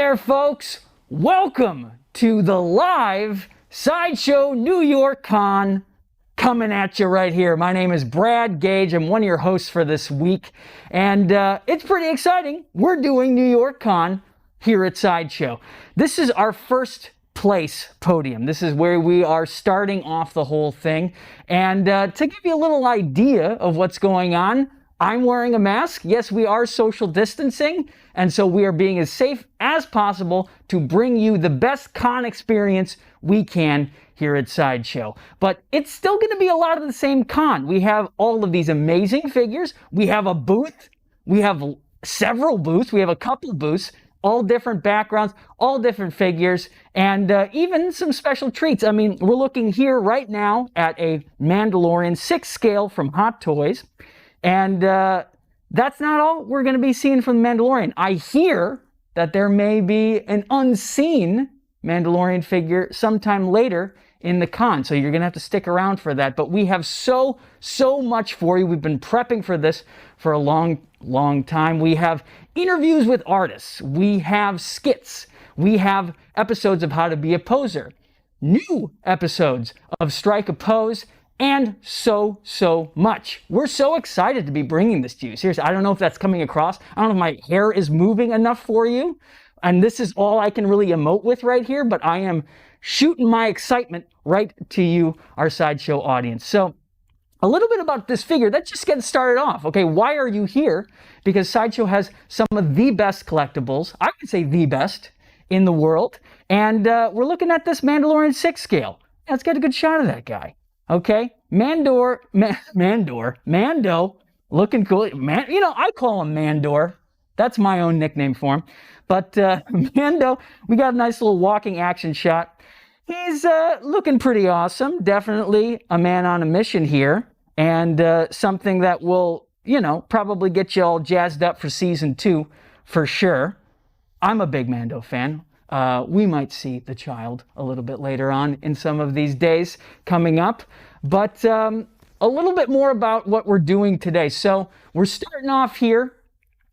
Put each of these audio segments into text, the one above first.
there, folks. Welcome to the live Sideshow New York Con coming at you right here. My name is Brad Gage. I'm one of your hosts for this week, and it's pretty exciting. We're doing New York Con here at Sideshow. This is our first place podium. This is where we are starting off the whole thing. And to give you a little idea of what's going on, I'm wearing a mask. Yes, we are social distancing, and so we are being as safe as possible to bring you the best con experience we can here at Sideshow. But it's still going to be a lot of the same con. We have all of these amazing figures. We have a booth. We have several booths. We have a couple booths, all different backgrounds, all different figures, and even some special treats. I mean, we're looking here right now at a Mandalorian 6 scale from Hot Toys. And that's not all we're going to be seeing from the Mandalorian. I hear that there may be an unseen Mandalorian figure sometime later in the con, so you're going to have to stick around for that. But we have so much for you. We've been prepping for this for a long time. We have interviews with artists. We have skits. We have episodes of How to Be a Poser, new episodes of Strike a Pose, and so much. We're so excited to be bringing this to you. Seriously, I don't know if that's coming across. I don't know if my hair is moving enough for you. And this is all I can really emote with right here, but I am shooting my excitement right to you, our Sideshow audience. So a little bit about this figure. Let's just get started off. Okay, why are you here? Because Sideshow has some of the best collectibles, I would say the best in the world. And we're looking at this Mandalorian 6 scale. Let's get a good shot of that guy. Okay, Mando, looking cool. Man, you know, I call him Mandor. That's my own nickname for him. But Mando, we got a nice little walking action shot. He's looking pretty awesome. Definitely a man on a mission here, and something that will, you know, probably get you all jazzed up for season 2 for sure. I'm a big Mando fan. We might see the child a little bit later on in some of these days coming up. But a little bit more about what we're doing today. So we're starting off here.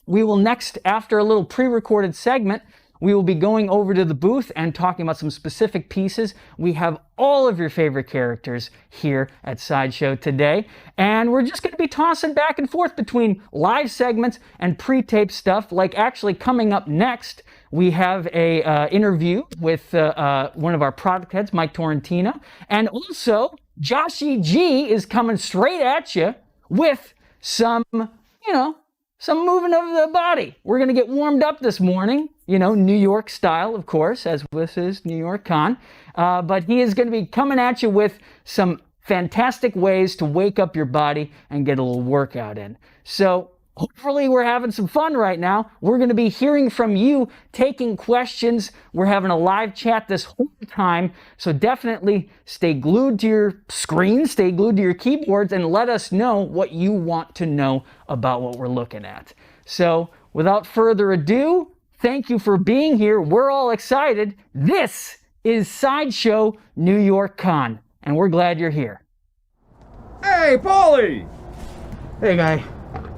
We will next, after a little pre-recorded segment, we will be going over to the booth and talking about some specific pieces. We have all of your favorite characters here at Sideshow today. And we're just going to be tossing back and forth between live segments and pre-tape stuff. Like actually coming up next, we have a interview with one of our product heads, Mike Tolentino. And also, Joshy G is coming straight at you with some, you know, some moving of the body. We're going to get warmed up this morning, you know, New York style, of course, as this is New York Con. But he is going to be coming at you with some fantastic ways to wake up your body and get a little workout in. So hopefully we're having some fun right now. We're going to be hearing from you, taking questions. We're having a live chat this whole time. So definitely stay glued to your screen, stay glued to your keyboards, and let us know what you want to know about what we're looking at. So without further ado, thank you for being here. We're all excited. This is Sideshow New York Con, and we're glad you're here. Hey, Paulie! Hey, guy.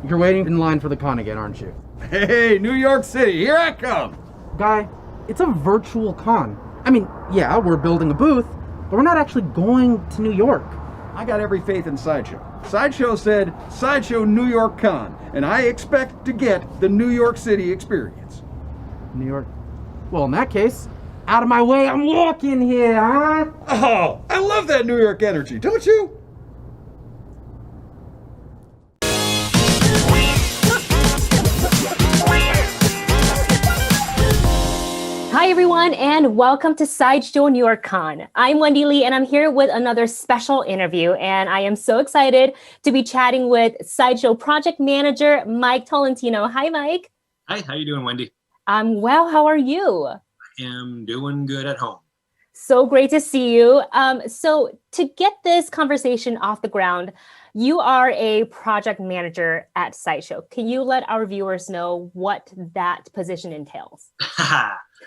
You're waiting in line for the con again, aren't you? Hey, New York City, here I come! Guy, it's a virtual con. I mean, yeah, we're building a booth, but we're not actually going to New York. I got every faith in Sideshow. Sideshow said Sideshow New York Con, and I expect to get the New York City experience. New York? Well, in that case, out of my way, I'm walking here, huh? Oh, I love that New York energy, don't you? Hi everyone, and welcome to Sideshow New York Con. I'm Wendy Lee, and I'm here with another special interview, and I am so excited to be chatting with Sideshow Project Manager Mike Tolentino. Hi, Mike. Hi, how you doing, Wendy? I'm well. How are you? I am doing good at home. So great to see you. So to get this conversation off the ground, you are a project manager at Sideshow. Can you let our viewers know what that position entails?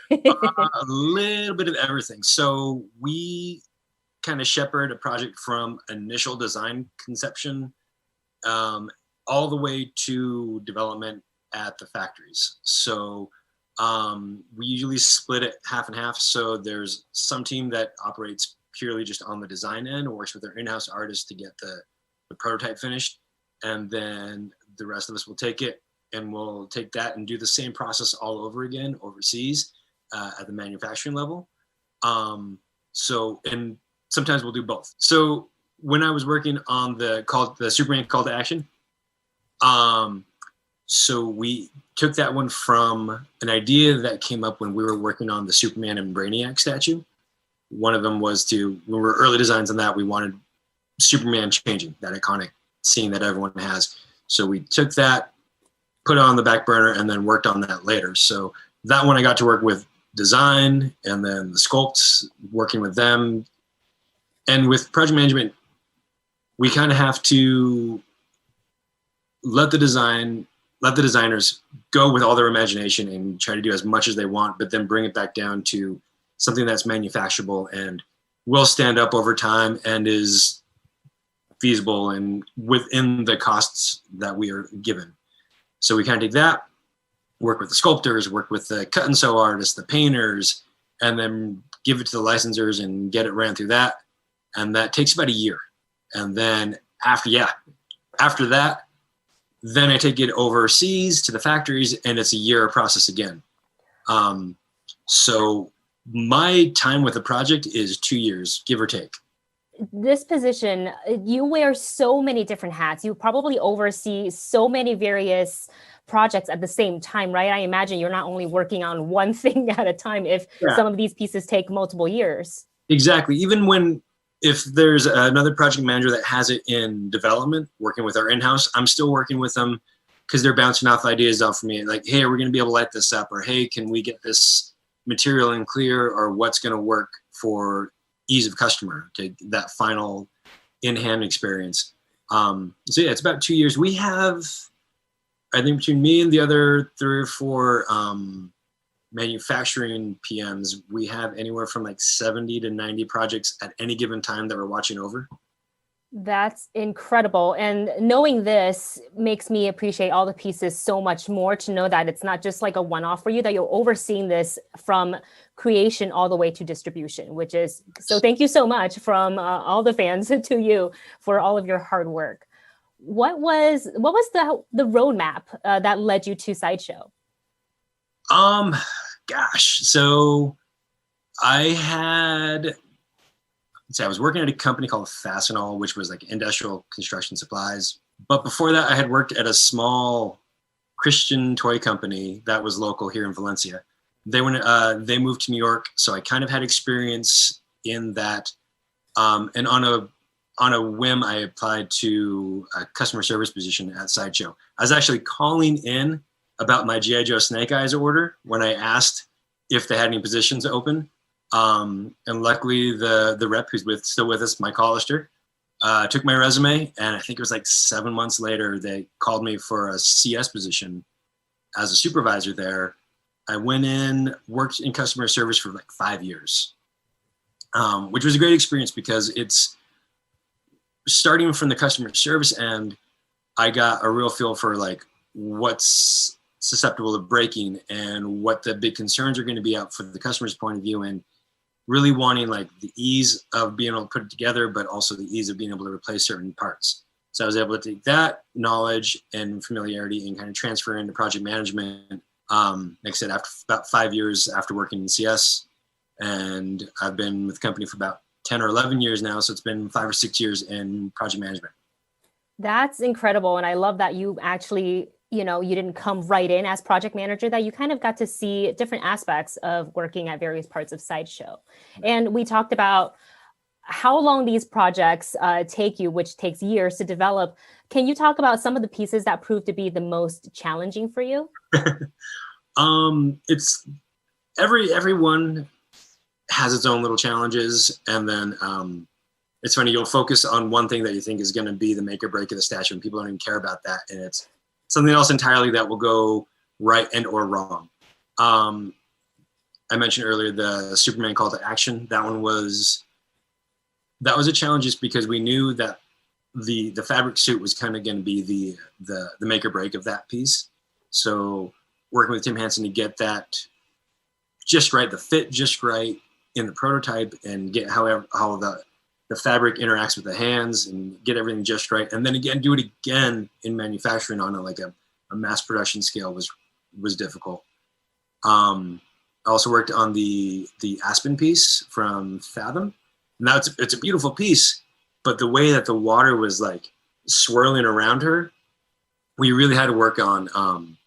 A little bit of everything. So we kind of shepherd a project from initial design conception all the way to development at the factories. So We usually split it half and half. So there's some team that operates purely just on the design end, or works with their in-house artists to get the prototype finished. And then the rest of us will take it and we'll take that and do the same process all over again overseas at the manufacturing level. And sometimes we'll do both. So when I was working on the Superman Call to Action, so we took that one from an idea that came up when we were working on the Superman and Brainiac statue. One of them was when we were early designs on that, we wanted Superman changing, that iconic scene that everyone has. So we took that, put it on the back burner, and then worked on that later. So that one I got to work with design, and then the sculpts, working with them. And with project management, we kind of have to let the designers go with all their imagination and try to do as much as they want, but then bring it back down to something that's manufacturable and will stand up over time and is feasible and within the costs that we are given. So we kind of take that, work with the sculptors, work with the cut and sew artists, the painters, and then give it to the licensors and get it ran through that. And that takes about a year. And then after that, then I take it overseas to the factories, and it's a year process again. So my time with the project is 2 years, give or take. This position, you wear so many different hats. You probably oversee so many various projects at the same time, right? I imagine you're not only working on one thing at a time if some of these pieces take multiple years. Exactly. Even if there's another project manager that has it in development, working with our in-house, I'm still working with them because they're bouncing off ideas off of me. Like, hey, are we going to be able to light this up? Or, hey, can we get this material in clear? Or what's going to work for ease of customer, to that final in-hand experience. So yeah, it's about 2 years. We have, I think between me and the other 3 or 4 manufacturing PMs, we have anywhere from like 70 to 90 projects at any given time that we're watching over. That's incredible. And knowing this makes me appreciate all the pieces so much more, to know that it's not just like a one-off for you, that you're overseeing this from creation all the way to distribution, which is, so thank you so much from all the fans to you for all of your hard work. What was the roadmap that led you to Sideshow? Gosh, so I was working at a company called Fastenal, which was like industrial construction supplies. But before that, I had worked at a small Christian toy company that was local here in Valencia. They moved to New York, so I kind of had experience in that. And on a whim, I applied to a customer service position at Sideshow. I was actually calling in about my G.I. Joe Snake Eyes order when I asked if they had any positions open. And luckily the rep who's still with us, Mike Tolentino, took my resume, and I think it was like 7 months later, they called me for a CS position as a supervisor there. I went in, worked in customer service for like 5 years, which was a great experience because it's starting from the customer service end. I got a real feel for like what's susceptible to breaking and what the big concerns are going to be out for the customer's point of view, and really wanting like the ease of being able to put it together, but also the ease of being able to replace certain parts. So I was able to take that knowledge and familiarity and kind of transfer into project management. Like I said, after about 5 years after working in CS, and I've been with the company for about 10 or 11 years now. So it's been 5 or 6 years in project management. That's incredible. And I love that you actually, you didn't come right in as project manager, that you kind of got to see different aspects of working at various parts of Sideshow. And we talked about how long these projects take you, which takes years to develop. Can you talk about some of the pieces that proved to be the most challenging for you? It's everyone has its own little challenges. And then it's funny, you'll focus on one thing that you think is going to be the make or break of the statue, and people don't even care about that. And it's something else entirely that will go right and or wrong. I mentioned earlier the Superman Call to Action. That was a challenge just because we knew that the fabric suit was kind of going to be the make or break of that piece. So working with Tim Hansen to get that just right, the fit just right in the prototype, and get how the fabric interacts with the hands, and get everything just right. And then again, do it again in manufacturing on a mass production scale was difficult. I also worked on the Aspen piece from Fathom. Now it's a beautiful piece, but the way that the water was like swirling around her, we really had to work on.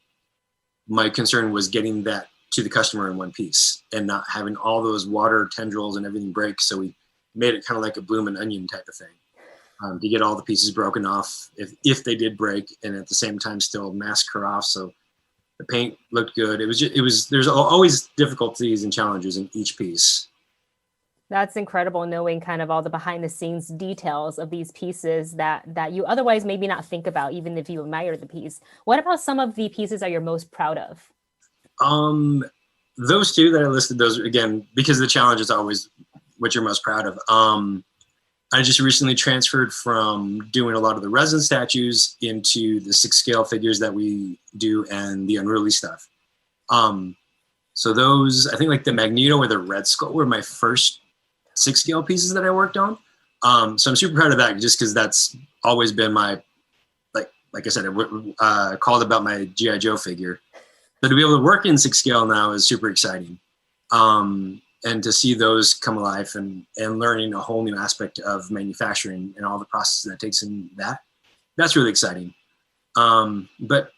My concern was getting that to the customer in one piece and not having all those water tendrils and everything break. So we made it kind of like a bloomin' onion type of thing, to get all the pieces broken off if they did break, and at the same time still mask her off. So the paint looked good. There's always difficulties and challenges in each piece. That's incredible, knowing kind of all the behind the scenes details of these pieces that you otherwise maybe not think about, even if you admire the piece. What about some of the pieces that you're most proud of? Those two that I listed, those again, because the challenge is always what you're most proud of. I just recently transferred from doing a lot of the resin statues into the 6 scale figures that we do and the unruly stuff. So those, I think like the Magneto or the Red Skull were my first 6 scale pieces that I worked on. So I'm super proud of that, just because that's always been my, like I said, I called about my G.I. Joe figure. So to be able to work in 6 scale now is super exciting. And to see those come alive and learning a whole new aspect of manufacturing and all the processes that takes in that's really exciting. But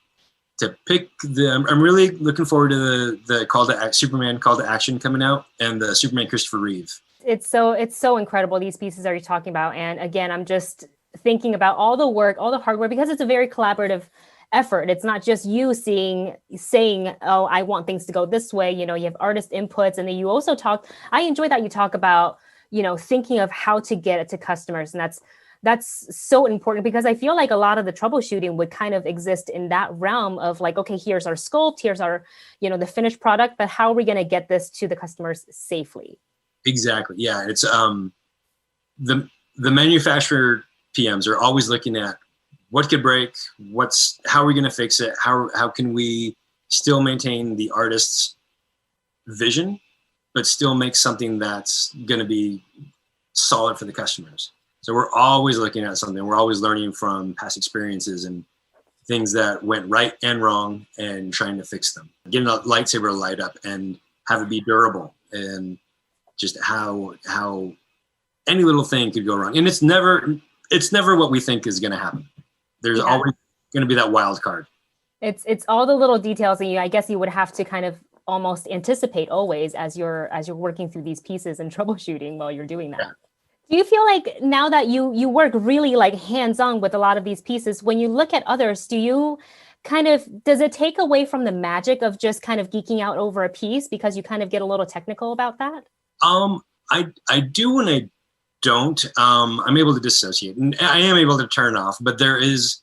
to pick I'm really looking forward to the Superman Call to Action coming out, and the Superman Christopher Reeve. It's so incredible, these pieces that you're talking about. And again, I'm just thinking about all the work, all the hard work, because it's a very collaborative effort. It's not just you saying, oh, I want things to go this way. You have artist inputs, and then you also I enjoy that you talk about, thinking of how to get it to customers. And that's so important, because I feel like a lot of the troubleshooting would kind of exist in that realm of like, okay, here's our sculpt, here's our, the finished product, but how are we going to get this to the customers safely? Exactly. Yeah. It's the manufacturer PMs are always looking at what could break, how are we going to fix it? How can we still maintain the artist's vision, but still make something that's going to be solid for the customers? So we're always looking at something. We're always learning from past experiences and things that went right and wrong, and trying to fix them. Getting a lightsaber to light up and have it be durable, and just how any little thing could go wrong. And it's never what we think is going to happen. There's always going to be that wild card. It's all the little details, and I guess you would have to kind of almost anticipate always as you're working through these pieces and troubleshooting while you're doing that. Yeah. Do you feel like now that you work really like hands-on with a lot of these pieces, when you look at others, does it take away from the magic of just kind of geeking out over a piece, because you kind of get a little technical about that? I do and I don't. I'm able to dissociate, and I am able to turn off, but there is,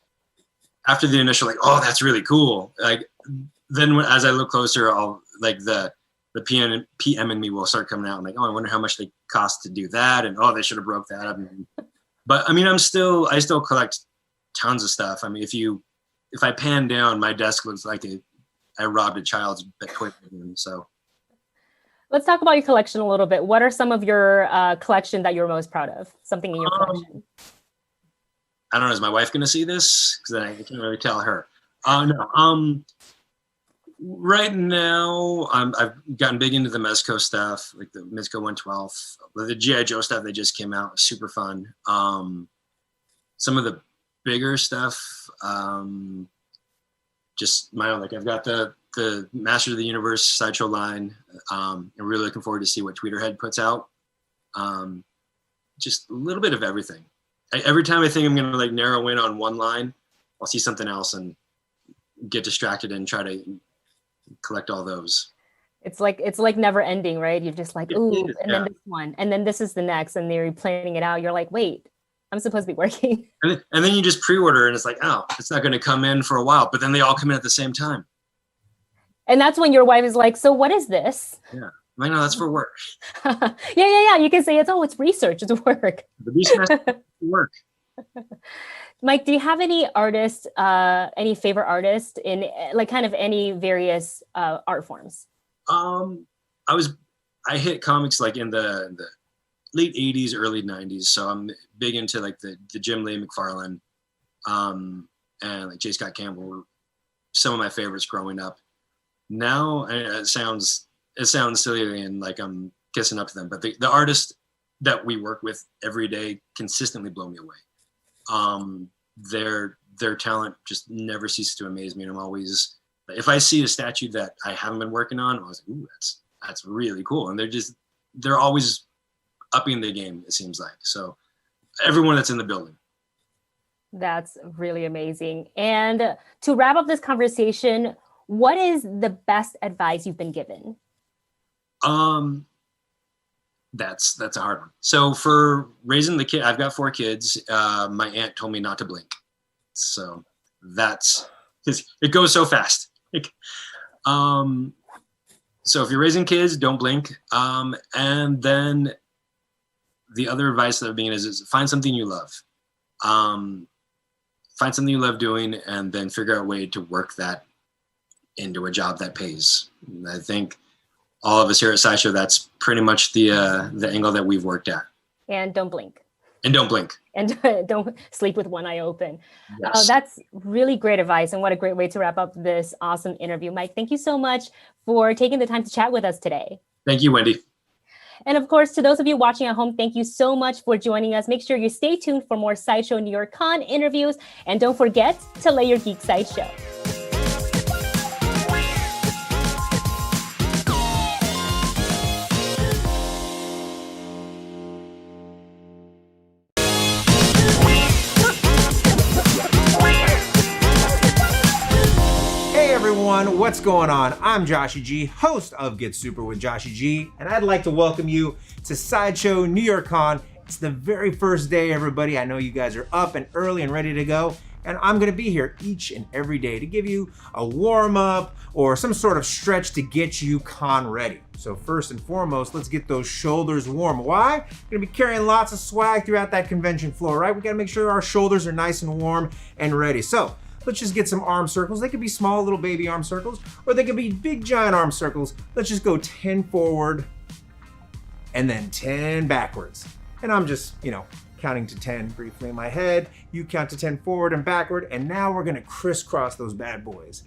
after the initial like, oh, that's really cool, like then as I look closer, I'll like the PM in me will start coming out. I'm like, oh, I wonder how much they cost to do that, and oh, they should have broke that up. But I mean, I still collect tons of stuff. I mean, if I pan down, my desk looks like I robbed a child's toy bedroom. So let's talk about your collection a little bit. What are some of your collection that you're most proud of? Something in your collection? I don't know. Is my wife going to see this? Because I can't really tell her. No. Right now, I've gotten big into the Mezco stuff, like the Mezco 112, the G.I. Joe stuff that just came out, super fun. Some of the bigger stuff, just my own. Like I've got the Masters of the Universe Sideshow line. I'm really looking forward to see what Tweeterhead puts out. Just a little bit of everything. Every time I think I'm going to like narrow in on one line, I'll see something else and get distracted and try to collect all those. It's like never ending, right? You're just like, ooh, and then this one, and then this is the next, and you're planning it out. You're like, wait, I'm supposed to be working. And then you just pre-order, and it's like, oh, it's not going to come in for a while, but then they all come in at the same time. And that's when your wife is like, so what is this? Yeah, I know, that's for work. Yeah. You can say it's research, it's work. The research work. Mike, do you have any artists, any favorite artists in like kind of any various art forms? I hit comics like in the late 80s, early 90s. So I'm big into like the Jim Lee McFarlane, and like J. Scott Campbell were some of my favorites growing up. Now it sounds silly and like I'm kissing up to them, but the artists that we work with every day consistently blow me away. Their talent just never ceases to amaze me, and I'm always, if I see a statue that I haven't been working on, I was like, ooh, that's really cool. And they're always upping the game, it seems like. So everyone that's in the building. That's really amazing. And to wrap up this conversation, what is the best advice you've been given? That's a hard one. So for raising the kid, I've got 4 kids. My aunt told me not to blink. So that's, because it goes so fast. So if you're raising kids, don't blink. And then the other advice that I've been is find something you love. Find something you love doing, and then figure out a way to work that into a job that pays. And I think all of us here at Sideshow, that's pretty much the angle that we've worked at. And don't blink. And don't blink. And don't sleep with one eye open. Yes. That's really great advice. And what a great way to wrap up this awesome interview. Mike, thank you so much for taking the time to chat with us today. Thank you, Wendy. And of course, to those of you watching at home, thank you so much for joining us. Make sure you stay tuned for more Sideshow New York Con interviews. And don't forget to lay your geek sideshow. Everyone, what's going on? I'm Joshy G, host of Get Super with Joshy G, and I'd like to welcome you to Sideshow New York Con. It's the very first day, everybody. I know you guys are up and early and ready to go, and I'm gonna be here each and every day to give you a warm-up or some sort of stretch to get you con ready. So first and foremost, let's get those shoulders warm. Why? We're gonna be carrying lots of swag throughout that convention floor, right? We gotta make sure our shoulders are nice and warm and ready. So let's just get some arm circles. They could be small little baby arm circles, or they could be big giant arm circles. Let's just go 10 forward and then 10 backwards. And I'm just, counting to 10 briefly in my head. You count to 10 forward and backward, and now we're gonna crisscross those bad boys.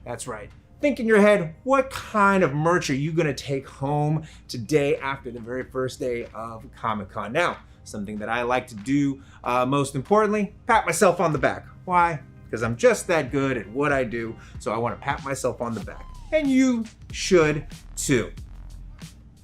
That's right. Think in your head, what kind of merch are you gonna take home today after the very first day of Comic-Con? Now, something that I like to do most importantly, pat myself on the back. Why? Because I'm just that good at what I do, so I want to pat myself on the back. And you should too.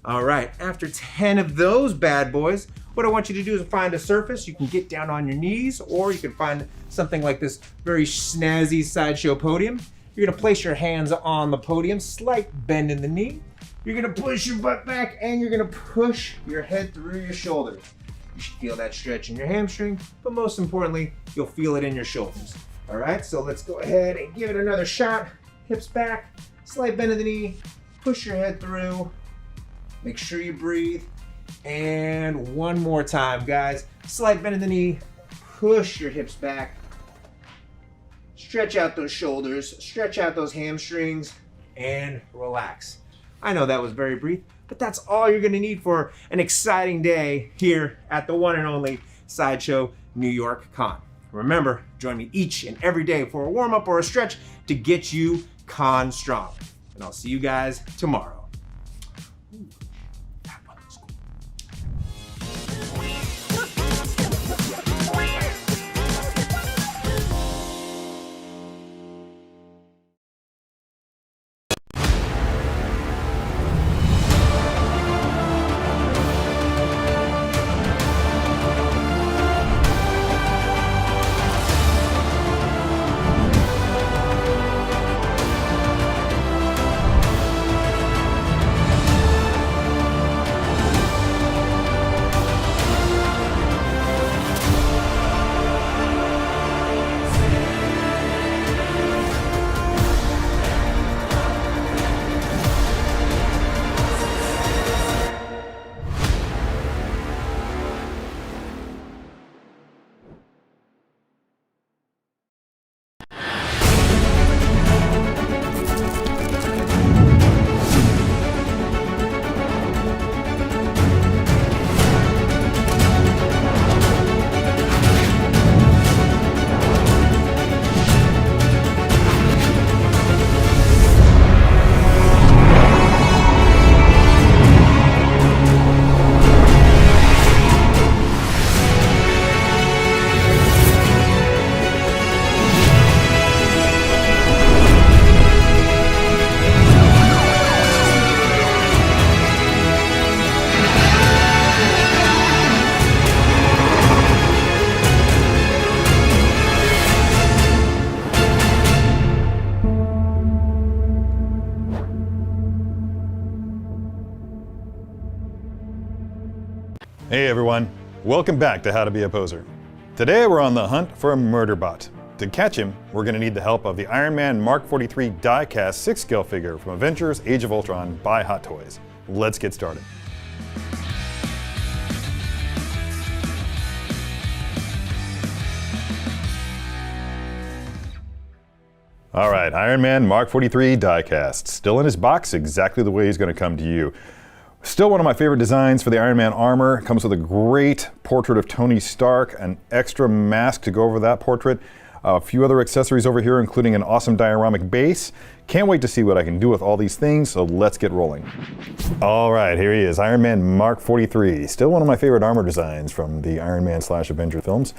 All right, after 10 of those bad boys, what I want you to do is find a surface. You can get down on your knees, or you can find something like this very snazzy Sideshow podium. You're gonna place your hands on the podium, slight bend in the knee. You're gonna push your butt back, and you're gonna push your head through your shoulders. You should feel that stretch in your hamstring, but most importantly, you'll feel it in your shoulders. All right, so let's go ahead and give it another shot. Hips back, slight bend of the knee, push your head through, make sure you breathe. And one more time, guys. Slight bend of the knee, push your hips back, stretch out those shoulders, stretch out those hamstrings, and relax. I know that was very brief, but that's all you're gonna need for an exciting day here at the one and only Sideshow New York Con. Remember, join me each and every day for a warm-up or a stretch to get you con strong. And I'll see you guys tomorrow. Hey everyone, welcome back to How to Be a Poser. Today we're on the hunt for a murder bot. To catch him, we're going to need the help of the Iron Man Mark 43 die-cast 6-scale figure from Avengers Age of Ultron by Hot Toys. Let's get started. Alright, Iron Man Mark 43 die-cast. Still in his box, exactly the way he's going to come to you. Still one of my favorite designs for the Iron Man armor. It comes with a great portrait of Tony Stark, an extra mask to go over that portrait, a few other accessories over here, including an awesome dioramic base. Can't wait to see what I can do with all these things, so let's get rolling. All right, here he is, Iron Man Mark 43. Still one of my favorite armor designs from the Iron Man / Avenger films.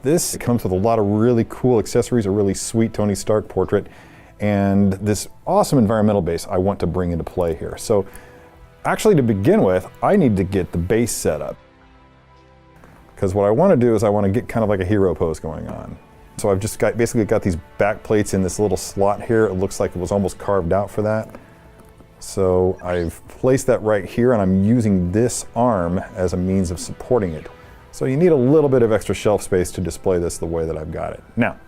This comes with a lot of really cool accessories, a really sweet Tony Stark portrait, and this awesome environmental base I want to bring into play here. So, actually, to begin with, I need to get the base set up. Because what I want to do is I want to get kind of like a hero pose going on. So I've just basically got these back plates in this little slot here. It looks like it was almost carved out for that. So I've placed that right here, and I'm using this arm as a means of supporting it. So you need a little bit of extra shelf space to display this the way that I've got it. Now,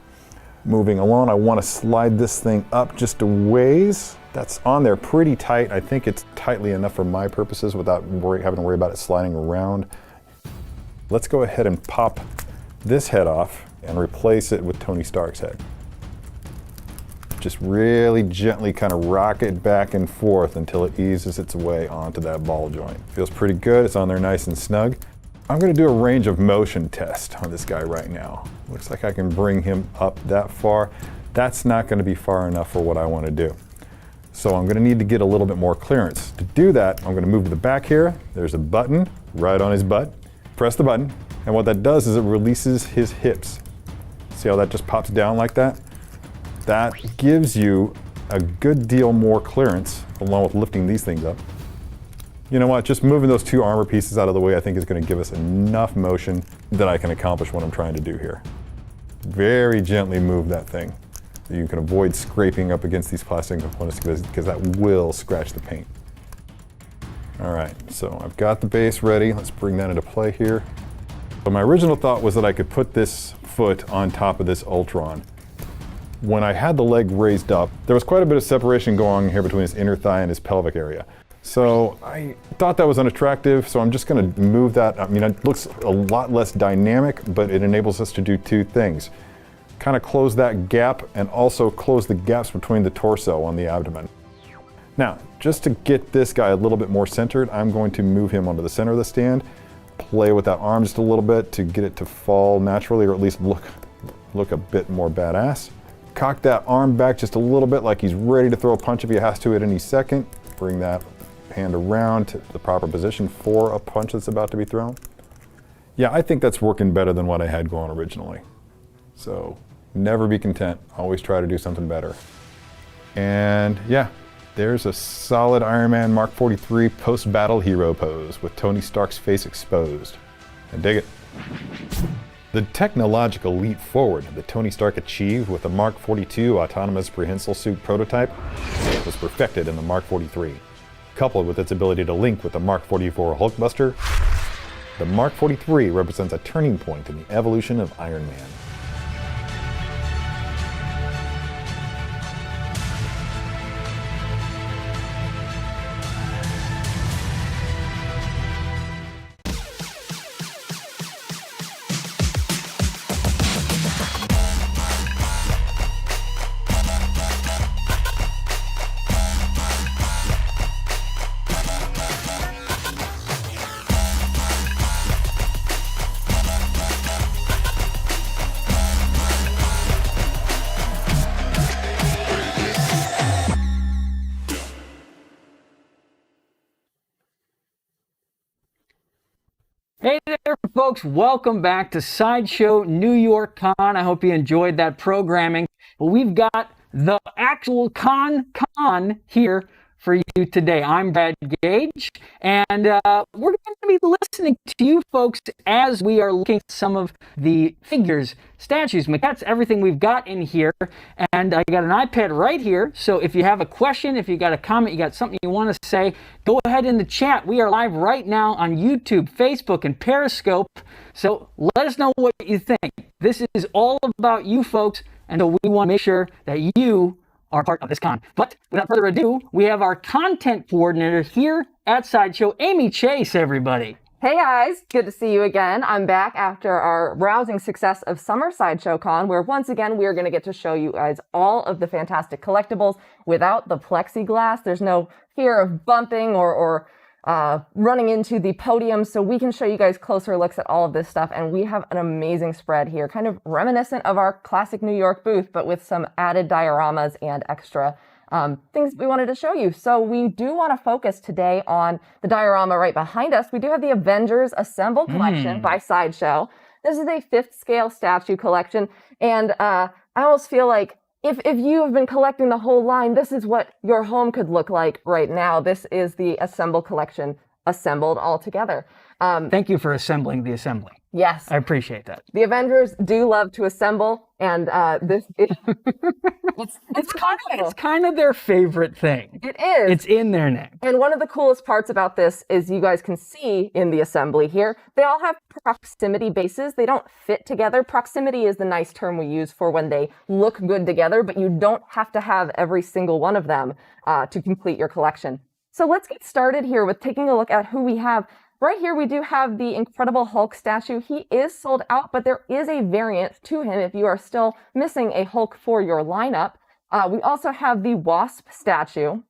moving along, I want to slide this thing up just a ways. That's on there pretty tight. I think it's tightly enough for my purposes without having to worry about it sliding around. Let's go ahead and pop this head off and replace it with Tony Stark's head. Just really gently kind of rock it back and forth until it eases its way onto that ball joint. Feels pretty good. It's on there nice and snug. I'm going to do a range of motion test on this guy right now. Looks like I can bring him up that far. That's not going to be far enough for what I want to do. So I'm going to need to get a little bit more clearance. To do that, I'm going to move to the back here. There's a button right on his butt. Press the button, and what that does is it releases his hips. See how that just pops down like that? That gives you a good deal more clearance along with lifting these things up. You know what, just moving those two armor pieces out of the way I think is going to give us enough motion that I can accomplish what I'm trying to do here. Very gently move that thing. You can avoid scraping up against these plastic components because that will scratch the paint. All right, so I've got the base ready. Let's bring that into play here. So my original thought was that I could put this foot on top of this Ultron. When I had the leg raised up, there was quite a bit of separation going on here between his inner thigh and his pelvic area. So I thought that was unattractive, so I'm just going to move that. I mean, it looks a lot less dynamic, but it enables us to do two things. Kind of close that gap and also close the gaps between the torso on the abdomen. Now, just to get this guy a little bit more centered, I'm going to move him onto the center of the stand, play with that arm just a little bit to get it to fall naturally, or at least look a bit more badass. Cock that arm back just a little bit like he's ready to throw a punch if he has to at any second. Bring that hand around to the proper position for a punch that's about to be thrown. Yeah, I think that's working better than what I had going originally. So never be content, always try to do something better. And yeah, there's a solid Iron Man Mark 43 post-battle hero pose with Tony Stark's face exposed. I dig it. The technological leap forward that Tony Stark achieved with the Mark 42 autonomous prehensile suit prototype was perfected in the Mark 43. Coupled with its ability to link with the Mark 44 Hulkbuster, the Mark 43 represents a turning point in the evolution of Iron Man. Hey there, folks. Welcome back to Sideshow New York Con. I hope you enjoyed that programming. Well, we've got the actual con here for you today. I'm Brad Gage, and we're going to be listening to you folks as we are looking at some of the figures, statues, maquettes, everything we've got in here. And I got an iPad right here, so if you have a question, if you got a comment, you got something you want to say, go ahead in the chat. We are live right now on YouTube, Facebook, and Periscope, so let us know what you think. This is all about you folks, and so we want to make sure that you are part of this con. But without further ado, we have our content coordinator here at Sideshow, Amy Chase, everybody. Hey guys, good to see you again. I'm back after our rousing success of Summer Sideshow Con, where once again we are going to get to show you guys all of the fantastic collectibles without the plexiglass. There's no fear of bumping or running into the podium, so we can show you guys closer looks at all of this stuff. And we have an amazing spread here, kind of reminiscent of our classic New York booth, but with some added dioramas and extra things we wanted to show you. So we do want to focus today on the diorama right behind us. We do have the Avengers Assemble collection by Sideshow. This is a 5th scale statue collection, and I almost feel like if you have been collecting the whole line, this is what your home could look like right now. This is the Assemble collection assembled all together. Thank you for assembling the assembly. Yes. I appreciate that. The Avengers do love to assemble, and this is... it's kind of their favorite thing. It is. It's in their name. And one of the coolest parts about this is you guys can see in the assembly here, they all have proximity bases. They don't fit together. Proximity is the nice term we use for when they look good together, but you don't have to have every single one of them to complete your collection. So let's get started here with taking a look at who we have. Right here, we do have the Incredible Hulk statue. He is sold out, but there is a variant to him if you are still missing a Hulk for your lineup. We also have the Wasp statue.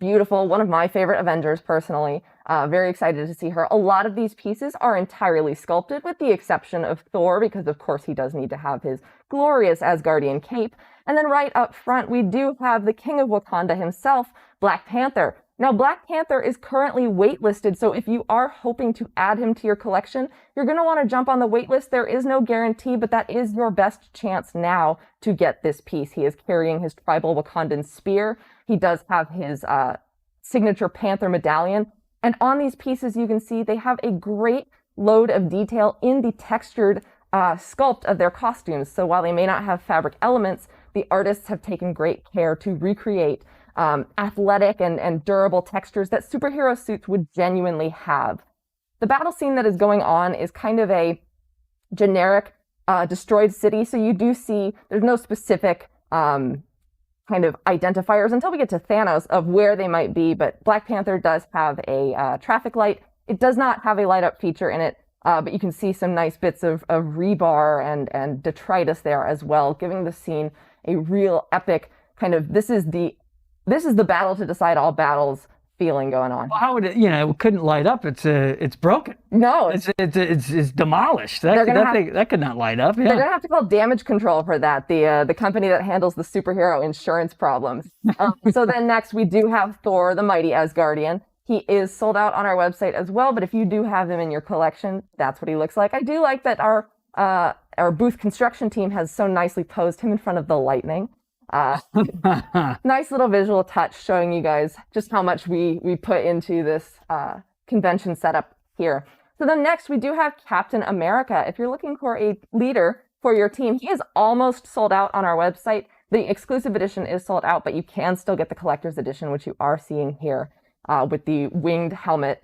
Beautiful, one of my favorite Avengers personally. Very excited to see her. A lot of these pieces are entirely sculpted with the exception of Thor, because of course he does need to have his glorious Asgardian cape. And then right up front, we do have the King of Wakanda himself, Black Panther. Now, Black Panther is currently waitlisted, so if you are hoping to add him to your collection, you're going to want to jump on the waitlist. There is no guarantee, but that is your best chance now to get this piece. He is carrying his tribal Wakandan spear. He does have his signature Panther medallion. And on these pieces, you can see they have a great load of detail in the textured sculpt of their costumes. So while they may not have fabric elements, the artists have taken great care to recreate athletic and durable textures that superhero suits would genuinely have. The battle scene that is going on is kind of a generic destroyed city, so you do see there's no specific kind of identifiers until we get to Thanos of where they might be, but Black Panther does have a traffic light. It does not have a light up feature in it, but you can see some nice bits of rebar and detritus there as well, giving the scene a real epic kind of this is the battle to decide all battles feeling going on. Well, how would it? It couldn't light up. It's broken. No, it's demolished. That could not light up. Yeah. They're gonna have to call damage control for that. The company that handles the superhero insurance problems. So then next we do have Thor, the mighty Asgardian. He is sold out on our website as well, but if you do have him in your collection, that's what he looks like. I do like that our booth construction team has so nicely posed him in front of the lightning. Nice little visual touch showing you guys just how much we put into this convention setup here. So then next we do have Captain America. If you're looking for a leader for your team, he is almost sold out on our website. The exclusive edition is sold out, but you can still get the collector's edition, which you are seeing here with the winged helmet.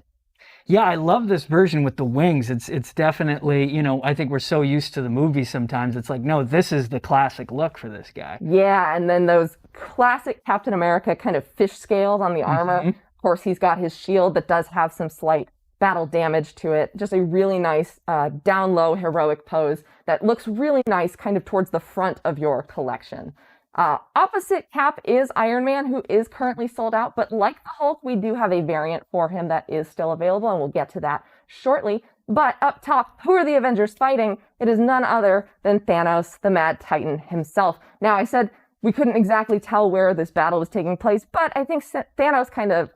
Yeah, I love this version with the wings. It's definitely, I think we're so used to the movie sometimes. It's like, no, this is the classic look for this guy. Yeah, and then those classic Captain America kind of fish scales on the armor. Of course, he's got his shield that does have some slight battle damage to it. Just a really nice down low heroic pose that looks really nice kind of towards the front of your collection. Opposite Cap is Iron Man, who is currently sold out, but like the Hulk, we do have a variant for him that is still available, and we'll get to that shortly. But up top, who are the Avengers fighting? It is none other than Thanos, the Mad Titan himself. Now, I said we couldn't exactly tell where this battle was taking place, but I think Thanos kind of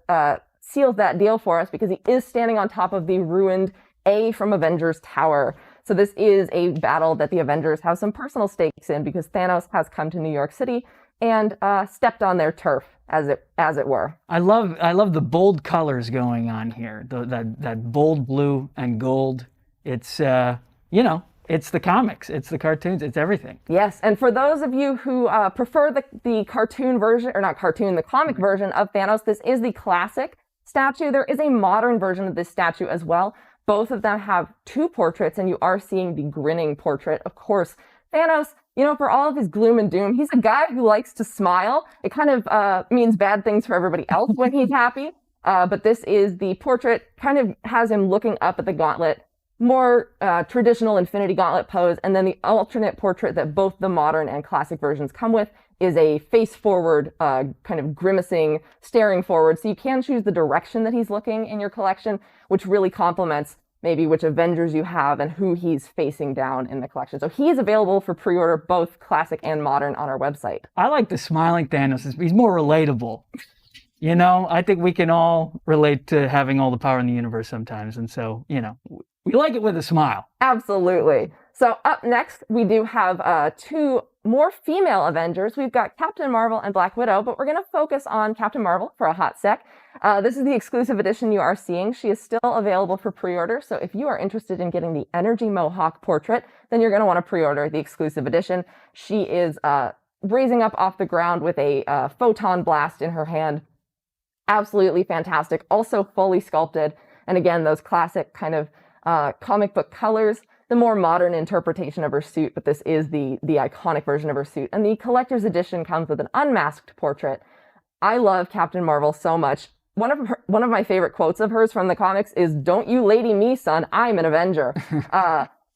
seals that deal for us because he is standing on top of the ruined A from Avengers Tower. So this is a battle that the Avengers have some personal stakes in because Thanos has come to New York City and stepped on their turf, as it were. I love the bold colors going on here. That bold blue and gold. It's it's the comics, it's the cartoons, it's everything. Yes, and for those of you who prefer the cartoon version, or not cartoon, the comic version of Thanos, this is the classic statue. There is a modern version of this statue as well. Both of them have two portraits, and you are seeing the grinning portrait. Of course, Thanos, for all of his gloom and doom, he's a guy who likes to smile. It kind of means bad things for everybody else when he's happy. But this is the portrait, kind of has him looking up at the gauntlet, more traditional Infinity Gauntlet pose. And then the alternate portrait that both the modern and classic versions come with is a face-forward, kind of grimacing, staring forward. So you can choose the direction that he's looking in your collection, which really complements maybe which Avengers you have and who he's facing down in the collection. So he is available for pre-order, both classic and modern, on our website. I like the smiling Thanos. He's more relatable. I think we can all relate to having all the power in the universe sometimes. And so, we like it with a smile. Absolutely. So up next, we do have two more female Avengers. We've got Captain Marvel and Black Widow, but we're going to focus on Captain Marvel for a hot sec. This is the exclusive edition you are seeing. She is still available for pre-order. So if you are interested in getting the Energy Mohawk portrait, then you're going to want to pre-order the exclusive edition. She is raising up off the ground with a photon blast in her hand. Absolutely fantastic. Also fully sculpted. And again, those classic kind of comic book colors, the more modern interpretation of her suit, but this is the iconic version of her suit. And the collector's edition comes with an unmasked portrait. I love Captain Marvel so much. One of my favorite quotes of hers from the comics is, "Don't you lady me, son, I'm an Avenger."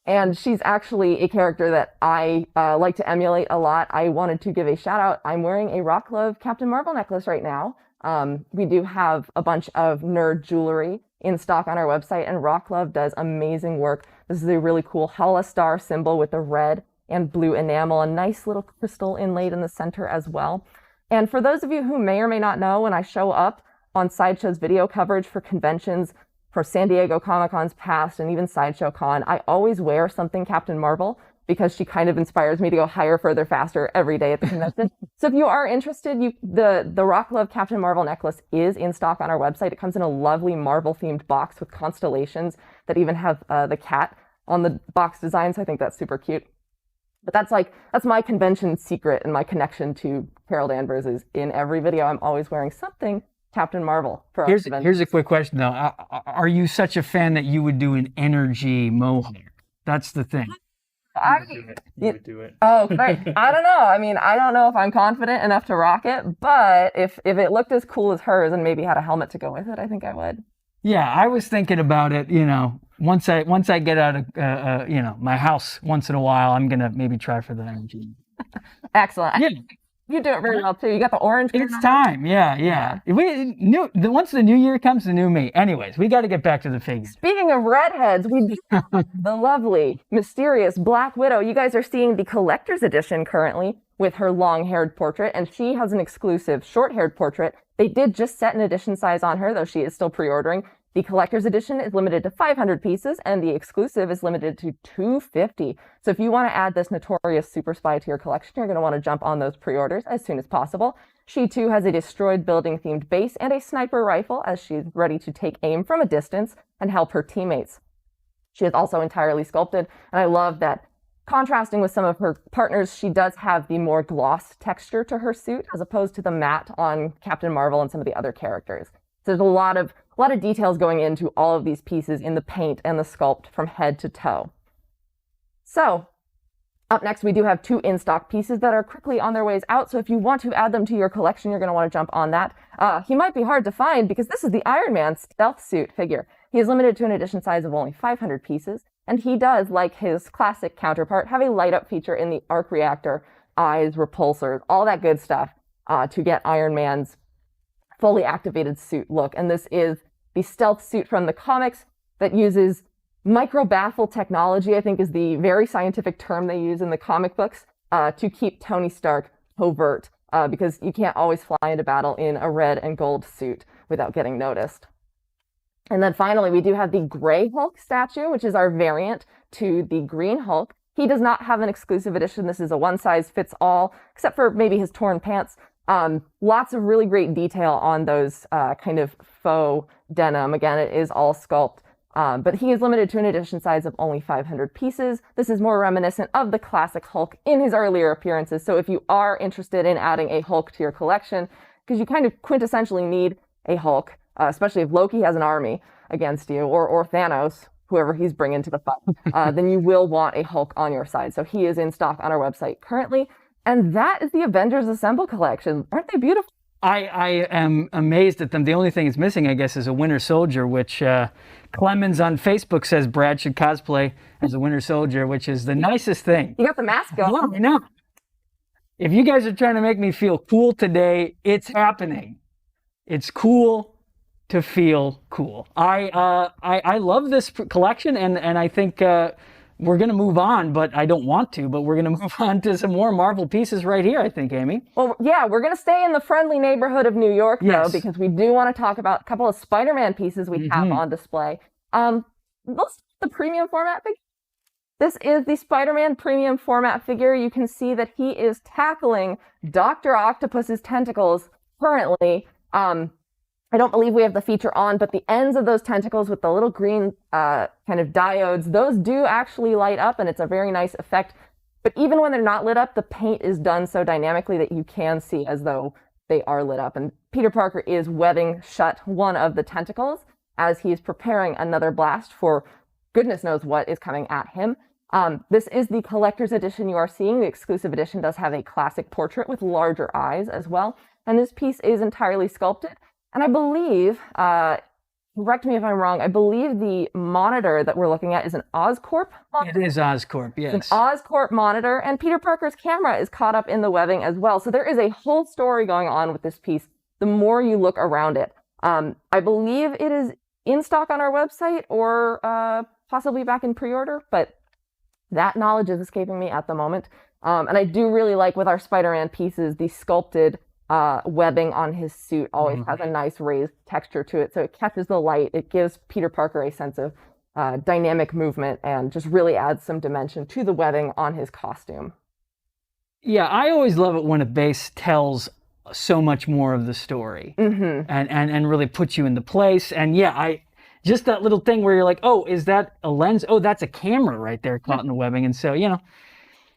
And she's actually a character that I like to emulate a lot. I wanted to give a shout out. I'm wearing a Rock Love Captain Marvel necklace right now. We do have a bunch of nerd jewelry in stock on our website, and Rock Love does amazing work. This is a really cool Hala star symbol with the red and blue enamel, a nice little crystal inlaid in the center as well. And for those of you who may or may not know, when I show up on Sideshow's video coverage for conventions, for San Diego Comic-Con's past, and even Sideshow Con, I always wear something Captain Marvel because she kind of inspires me to go higher, further, faster every day at the convention. So if you are interested, the Rock Love Captain Marvel necklace is in stock on our website. It comes in a lovely Marvel-themed box with constellations that even have the cat on the box design, so I think that's super cute. But that's my convention secret, and my connection to Carol Danvers is in every video I'm always wearing something Captain Marvel. For Here's a quick question though. Are you such a fan that you would do an energy mohawk? That's the thing. You would do it. Oh, right. I don't know. I mean, I don't know if I'm confident enough to rock it, but if it looked as cool as hers and maybe had a helmet to go with it, I think I would. Yeah, I was thinking about it. Once I get out of my house once in a while, I'm gonna maybe try for the energy. Excellent. Yeah. You do it very well too. You got the orange. It's time. Yeah. Once the new year comes, the new me. Anyways, we got to get back to the figures. Speaking of redheads, we the lovely, mysterious Black Widow. You guys are seeing the collector's edition currently with her long-haired portrait, and she has an exclusive short-haired portrait. They did just set an edition size on her, though she is still pre-ordering. The collector's edition is limited to 500 pieces, and the exclusive is limited to 250. So if you want to add this notorious super spy to your collection, you're going to want to jump on those pre-orders as soon as possible. She too has a destroyed building themed base and a sniper rifle, as she's ready to take aim from a distance and help her teammates. She is also entirely sculpted, and I love that, contrasting with some of her partners, she does have the more gloss texture to her suit as opposed to the matte on Captain Marvel and some of the other characters. So there's a lot of details going into all of these pieces in the paint and the sculpt from head to toe. So up next, we do have two in-stock pieces that are quickly on their ways out. So if you want to add them to your collection, you're going to want to jump on that. He might be hard to find because this is the Iron Man stealth suit figure. He is limited to an edition size of only 500 pieces. And he does, like his classic counterpart, have a light-up feature in the arc reactor, eyes, repulsors, all that good stuff to get Iron Man's fully activated suit look. And this is the stealth suit from the comics that uses micro-baffle technology, I think is the very scientific term they use in the comic books, to keep Tony Stark covert, because you can't always fly into battle in a red and gold suit without getting noticed. And then finally, we do have the Gray Hulk statue, which is our variant to the Green Hulk. He does not have an exclusive edition. This is a one-size-fits-all, except for maybe his torn pants. Lots of really great detail on those kind of faux denim. Again, it is all sculpt, but he is limited to an edition size of only 500 pieces. This is more reminiscent of the classic Hulk in his earlier appearances. So if you are interested in adding a Hulk to your collection, because you kind of quintessentially need a Hulk, especially if Loki has an army against you, or Thanos, whoever he's bringing to the fight, then you will want a Hulk on your side. So he is in stock on our website currently. And that is the Avengers Assemble collection. Aren't they beautiful? I am amazed at them. The only thing it's missing, I guess, is a Winter Soldier, which Clemens on Facebook says Brad should cosplay as a Winter Soldier, which is the nicest thing. You got the mask on. Yeah, I know. If you guys are trying to make me feel cool today, it's happening. It's cool to feel cool. I love this collection, and I think we're going to move on, but I don't want to, but we're going to move on to some more Marvel pieces right here, I think, Amy. Well, yeah, we're going to stay in the friendly neighborhood of New York, though, because we do want to talk about a couple of Spider-Man pieces we have on display. Let's the premium format figure. This is the Spider-Man premium format figure. You can see that he is tackling Dr. Octopus's tentacles currently. I don't believe we have the feature on, but the ends of those tentacles with the little green kind of diodes, those do actually light up, and it's a very nice effect. But even when they're not lit up, the paint is done so dynamically that you can see as though they are lit up. And Peter Parker is webbing shut one of the tentacles as he's preparing another blast for goodness knows what is coming at him. This is the collector's edition you are seeing. The exclusive edition does have a classic portrait with larger eyes as well. And this piece is entirely sculpted. And I believe, correct me if I'm wrong, I believe the monitor that we're looking at is an Oscorp monitor. It is Oscorp, yes. It's an Oscorp monitor, and Peter Parker's camera is caught up in the webbing as well. So there is a whole story going on with this piece the more you look around it. I believe it is in stock on our website or possibly back in pre-order, but that knowledge is escaping me at the moment. And I do really like with our Spider-Man pieces, the sculpted webbing on his suit always has a nice raised texture to it. So it catches the light. It gives Peter Parker a sense of dynamic movement and just really adds some dimension to the webbing on his costume. Yeah, I always love it when a base tells so much more of the story and really puts you into place. And yeah, just that little thing where you're like, oh, is that a lens? Oh, that's a camera right there caught in the webbing. And so,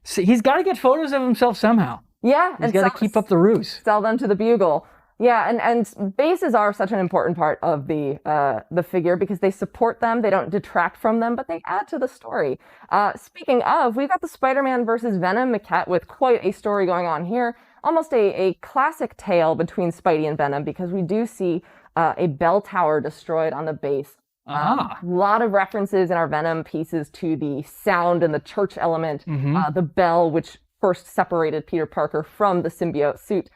so he's got to get photos of himself somehow. Yeah. He's got to keep up the ruse. Sell them to the Bugle. Yeah, and bases are such an important part of the figure because they support them, they don't detract from them, but they add to the story. Speaking of, we've got the Spider-Man versus Venom maquette with quite a story going on here. Almost a classic tale between Spidey and Venom because we do see a bell tower destroyed on the base. A lot of references in our Venom pieces to the sound and the church element, the bell, which first separated Peter Parker from the symbiote suit.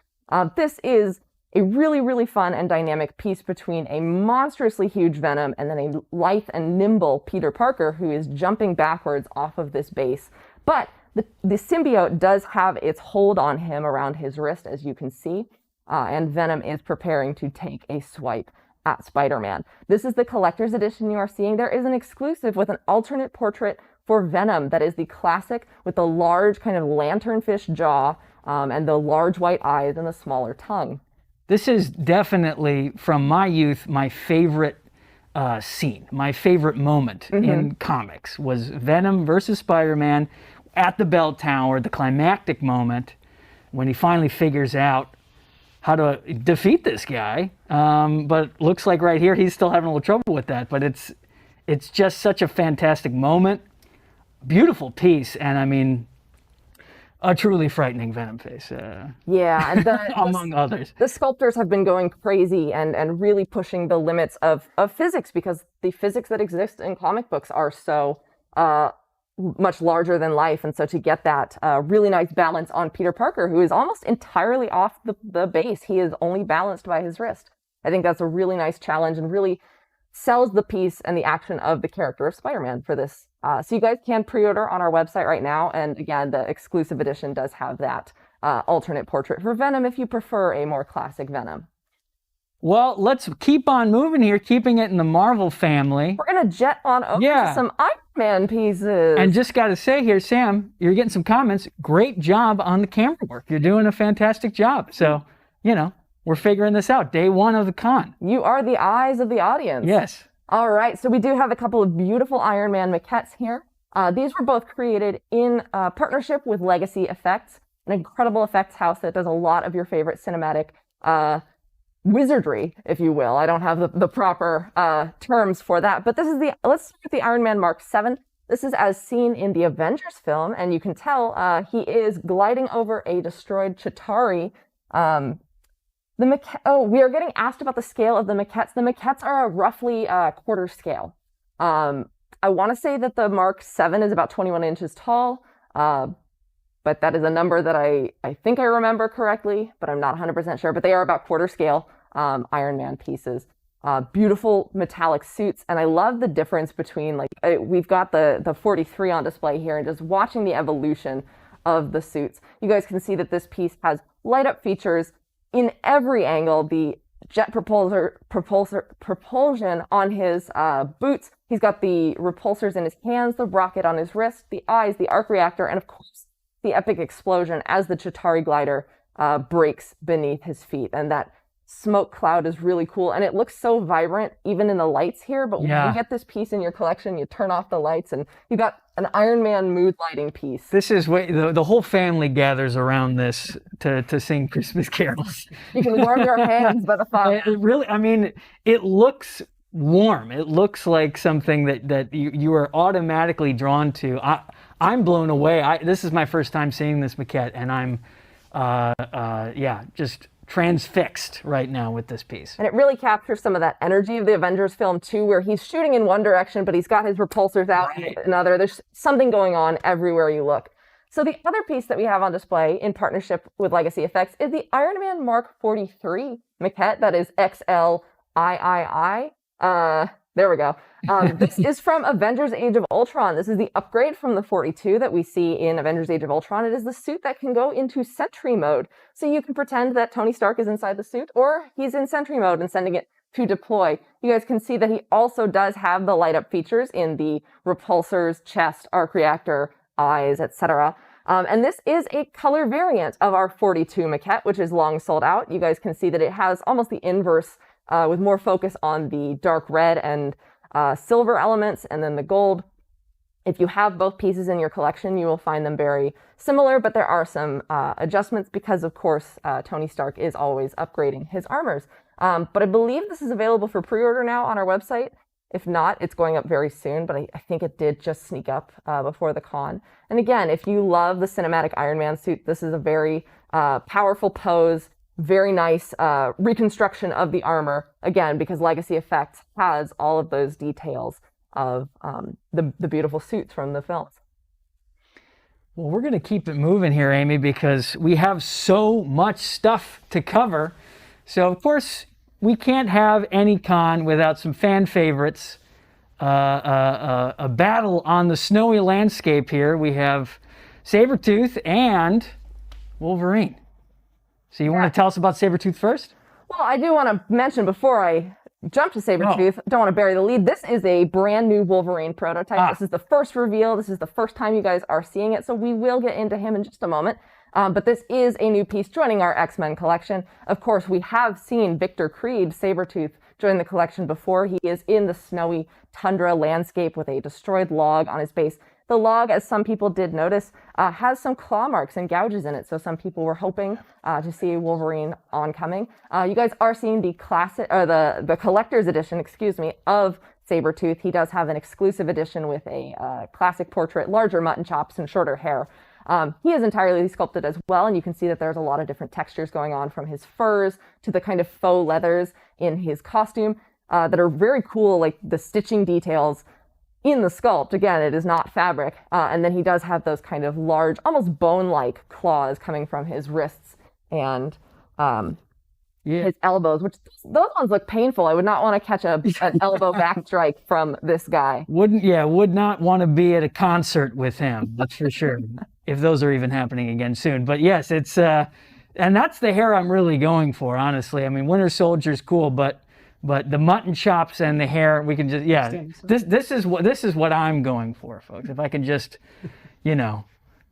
This is a really, really fun and dynamic piece between a monstrously huge Venom and then a lithe and nimble Peter Parker who is jumping backwards off of this base. But the symbiote does have its hold on him around his wrist, as you can see, and Venom is preparing to take a swipe at Spider-Man. This is the collector's edition you are seeing. There is an exclusive with an alternate portrait for Venom that is the classic with the large kind of lanternfish jaw and the large white eyes and the smaller tongue. This is definitely, from my youth, my favorite scene, my favorite moment in comics was Venom versus Spider-Man at the bell tower, the climactic moment when he finally figures out how to defeat this guy. But it looks like right here he's still having a little trouble with that. But it's just such a fantastic moment. Beautiful piece, and I mean, a truly frightening Venom face. Yeah, and among others. The sculptors have been going crazy and really pushing the limits of physics because the physics that exist in comic books are so much larger than life. And so to get that really nice balance on Peter Parker, who is almost entirely off the base, he is only balanced by his wrist. I think that's a really nice challenge and really sells the piece and the action of the character of Spider-Man for this. So you guys can pre-order on our website right now. And again, the exclusive edition does have that alternate portrait for Venom if you prefer a more classic Venom. Well, let's keep on moving here, keeping it in the Marvel family. We're going to jet on over to some Iron Man pieces. And just got to say here, Sam, you're getting some comments. Great job on the camera work. You're doing a fantastic job. So, we're figuring this out. Day one of the con. You are the eyes of the audience. Yes. All right. So we do have a couple of beautiful Iron Man maquettes here. These were both created in partnership with Legacy Effects, an incredible effects house that does a lot of your favorite cinematic wizardry, if you will. I don't have the proper terms for that, but let's start with the Iron Man Mark 7. This is as seen in the Avengers film, and you can tell he is gliding over a destroyed Chitauri. We are getting asked about the scale of the maquettes. The maquettes are roughly quarter scale. I want to say that the Mark 7 is about 21 inches tall, but that is a number that I think I remember correctly, but I'm not 100% sure. But they are about quarter scale Iron Man pieces. Beautiful metallic suits, and I love the difference between, we've got the 43 on display here, and just watching the evolution of the suits. You guys can see that this piece has light up features in every angle. The jet propulsion on his boots. He's got the repulsors in his hands, the rocket on his wrist, the eyes, the arc reactor, and of course, the epic explosion as the Chitauri glider breaks beneath his feet. And that smoke cloud is really cool. And it looks so vibrant, even in the lights here. But when you get this piece in your collection, you turn off the lights and you got an Iron Man mood lighting piece. This is the whole family gathers around this to sing Christmas carols. You can warm your hands by the fire. It really, it looks warm. It looks like something that you are automatically drawn to. I'm blown away. This is my first time seeing this maquette, and I'm just transfixed right now with this piece. And it really captures some of that energy of the Avengers film too, where he's shooting in one direction, but he's got his repulsors out in another. There's something going on everywhere you look. So the other piece that we have on display in partnership with Legacy Effects is the Iron Man Mark 43 maquette. That is XLIII. There we go. This is from Avengers Age of Ultron. This is the upgrade from the 42 that we see in Avengers Age of Ultron. It is the suit that can go into Sentry mode. So you can pretend that Tony Stark is inside the suit, or he's in Sentry mode and sending it to deploy. You guys can see that he also does have the light up features in the repulsors, chest, arc reactor, eyes, etc. And this is a color variant of our 42 maquette, which is long sold out. You guys can see that it has almost the inverse with more focus on the dark red and silver elements, and then the gold. If you have both pieces in your collection, you will find them very similar, but there are some adjustments because, of course, Tony Stark is always upgrading his armors. But I believe this is available for pre-order now on our website. If not, it's going up very soon, but I think it did just sneak up before the con. And again, if you love the cinematic Iron Man suit, this is a very powerful pose. Very nice reconstruction of the armor, again, because Legacy Effects has all of those details of the beautiful suits from the films. Well, we're going to keep it moving here, Amy, because we have so much stuff to cover. So, of course, we can't have any con without some fan favorites. A battle on the snowy landscape here. We have Sabretooth and Wolverine. So you want to tell us about Sabretooth first? Well, I do want to mention before I jump to Sabretooth, don't want to bury the lead. This is a brand new Wolverine prototype. This is the first reveal. This is the first time you guys are seeing it. So we will get into him in just a moment. But this is a new piece joining our X-Men collection. Of course, we have seen Victor Creed, Sabretooth, join the collection before. He is in the snowy tundra landscape with a destroyed log on his base. The log, as some people did notice, has some claw marks and gouges in it. So some people were hoping to see Wolverine oncoming. You guys are seeing the classic, or the collector's edition, of Sabretooth. He does have an exclusive edition with a classic portrait, larger mutton chops and shorter hair. He is entirely sculpted as well, and you can see that there's a lot of different textures going on, from his furs to the kind of faux leathers in his costume that are very cool, like the stitching details in the sculpt. Again, it is not fabric. And then he does have those kind of large, almost bone-like claws coming from his wrists and his elbows, which those ones look painful. I would not want to catch an elbow back strike from this guy. Would not want to be at a concert with him, that's for sure, if those are even happening again soon. But yes, it's And that's the hair I'm really going for, honestly. I mean, Winter Soldier's cool, but the mutton chops and the hair, we can just, yeah. This is what I'm going for, folks. If I can just, you know,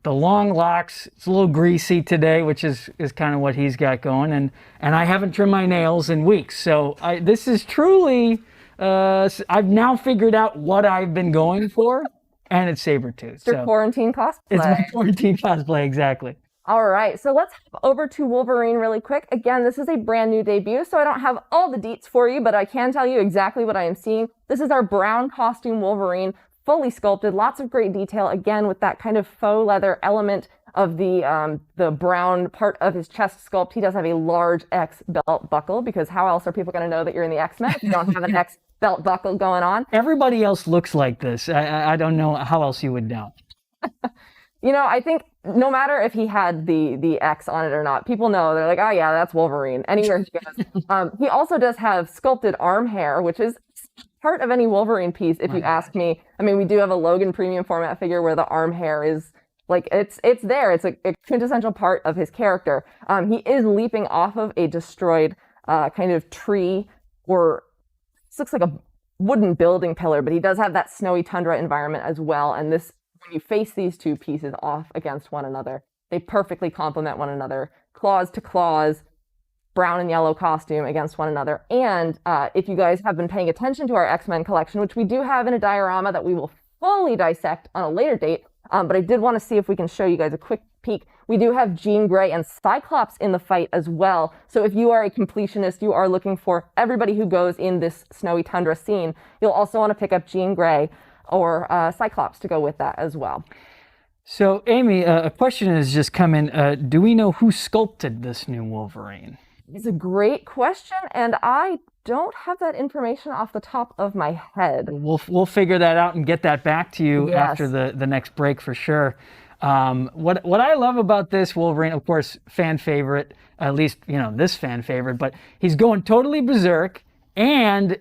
the long locks. It's a little greasy today, which is kind of what he's got going, and I haven't trimmed my nails in weeks. So this is truly. I've now figured out what I've been going for, and it's Sabretooth. It's your quarantine cosplay. It's my quarantine cosplay, exactly. All right, so let's hop over to Wolverine really quick. Again, this is a brand new debut, so I don't have all the deets for you, but I can tell you exactly what I am seeing. This is our brown costume Wolverine, fully sculpted, lots of great detail, again, with that kind of faux leather element of the brown part of his chest sculpt. He does have a large X belt buckle, because how else are people going to know that you're in the X-Men if you don't have an X belt buckle going on? Everybody else looks like this. I don't know how else you would know. You know, I think no matter if he had the X on it or not, people know. They're like, oh yeah, that's Wolverine. Anywhere he goes. He also does have sculpted arm hair, which is part of any Wolverine piece, if you ask me. I mean, we do have a Logan premium format figure where the arm hair is like, it's there. It's a quintessential part of his character. He is leaping off of a destroyed kind of tree, or this looks like a wooden building pillar, but he does have that snowy tundra environment as well. And this, when you face these two pieces off against one another, they perfectly complement one another. Claws to claws, brown and yellow costume against one another. And if you guys have been paying attention to our X-Men collection, which we do have in a diorama that we will fully dissect on a later date, but I did want to see if we can show you guys a quick peek. We do have Jean Grey and Cyclops in the fight as well. So if you are a completionist, you are looking for everybody who goes in this snowy tundra scene, you'll also want to pick up Jean Grey or Cyclops to go with that as well. So, Amy, a question has just come in. Do we know who sculpted this new Wolverine? It's a great question, and I don't have that information off the top of my head. We'll figure that out and get that back to you after the next break for sure. What I love about this Wolverine, of course, fan favorite, at least, you know, this fan favorite, but he's going totally berserk, and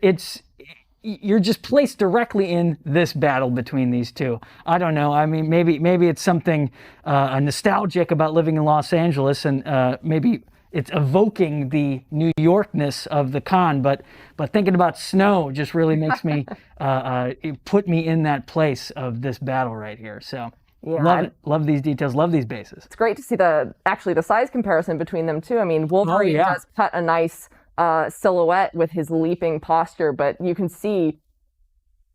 you're just placed directly in this battle between these two. I don't know. I mean, maybe it's something nostalgic about living in Los Angeles, and maybe it's evoking the New Yorkness of the con. But thinking about snow just really makes me put me in that place of this battle right here. So. Yeah, love these details, love these bases. It's great to see the size comparison between them too. I mean, Wolverine does cut a nice silhouette with his leaping posture, but you can see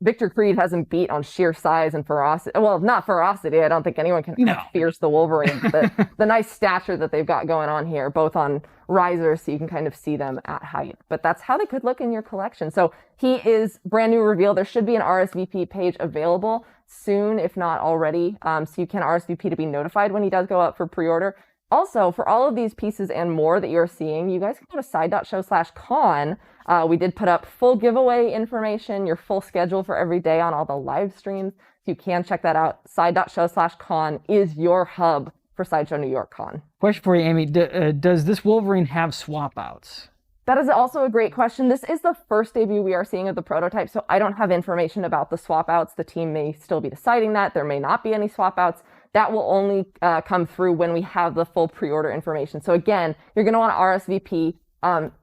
Victor Creed hasn't beat on sheer size and ferocity. Well, not ferocity. I don't think anyone can fierce the Wolverine. But the nice stature that they've got going on here, both on risers, so you can kind of see them at height. But that's how they could look in your collection. So he is brand new reveal. There should be an RSVP page available soon, if not already. So you can RSVP to be notified when he does go up for pre-order. Also, for all of these pieces and more that you're seeing, you guys can go to side.show/con. We did put up full giveaway information, your full schedule for every day on all the live streams. So you can check that out. Side.show/con is your hub for Sideshow New York Con. Question for you, Amy. Does this Wolverine have swap outs? That is also a great question. This is the first debut we are seeing of the prototype, so I don't have information about the swap outs. The team may still be deciding that. There may not be any swap outs. That will only come through when we have the full pre-order information. So again, you're going to want to RSVP.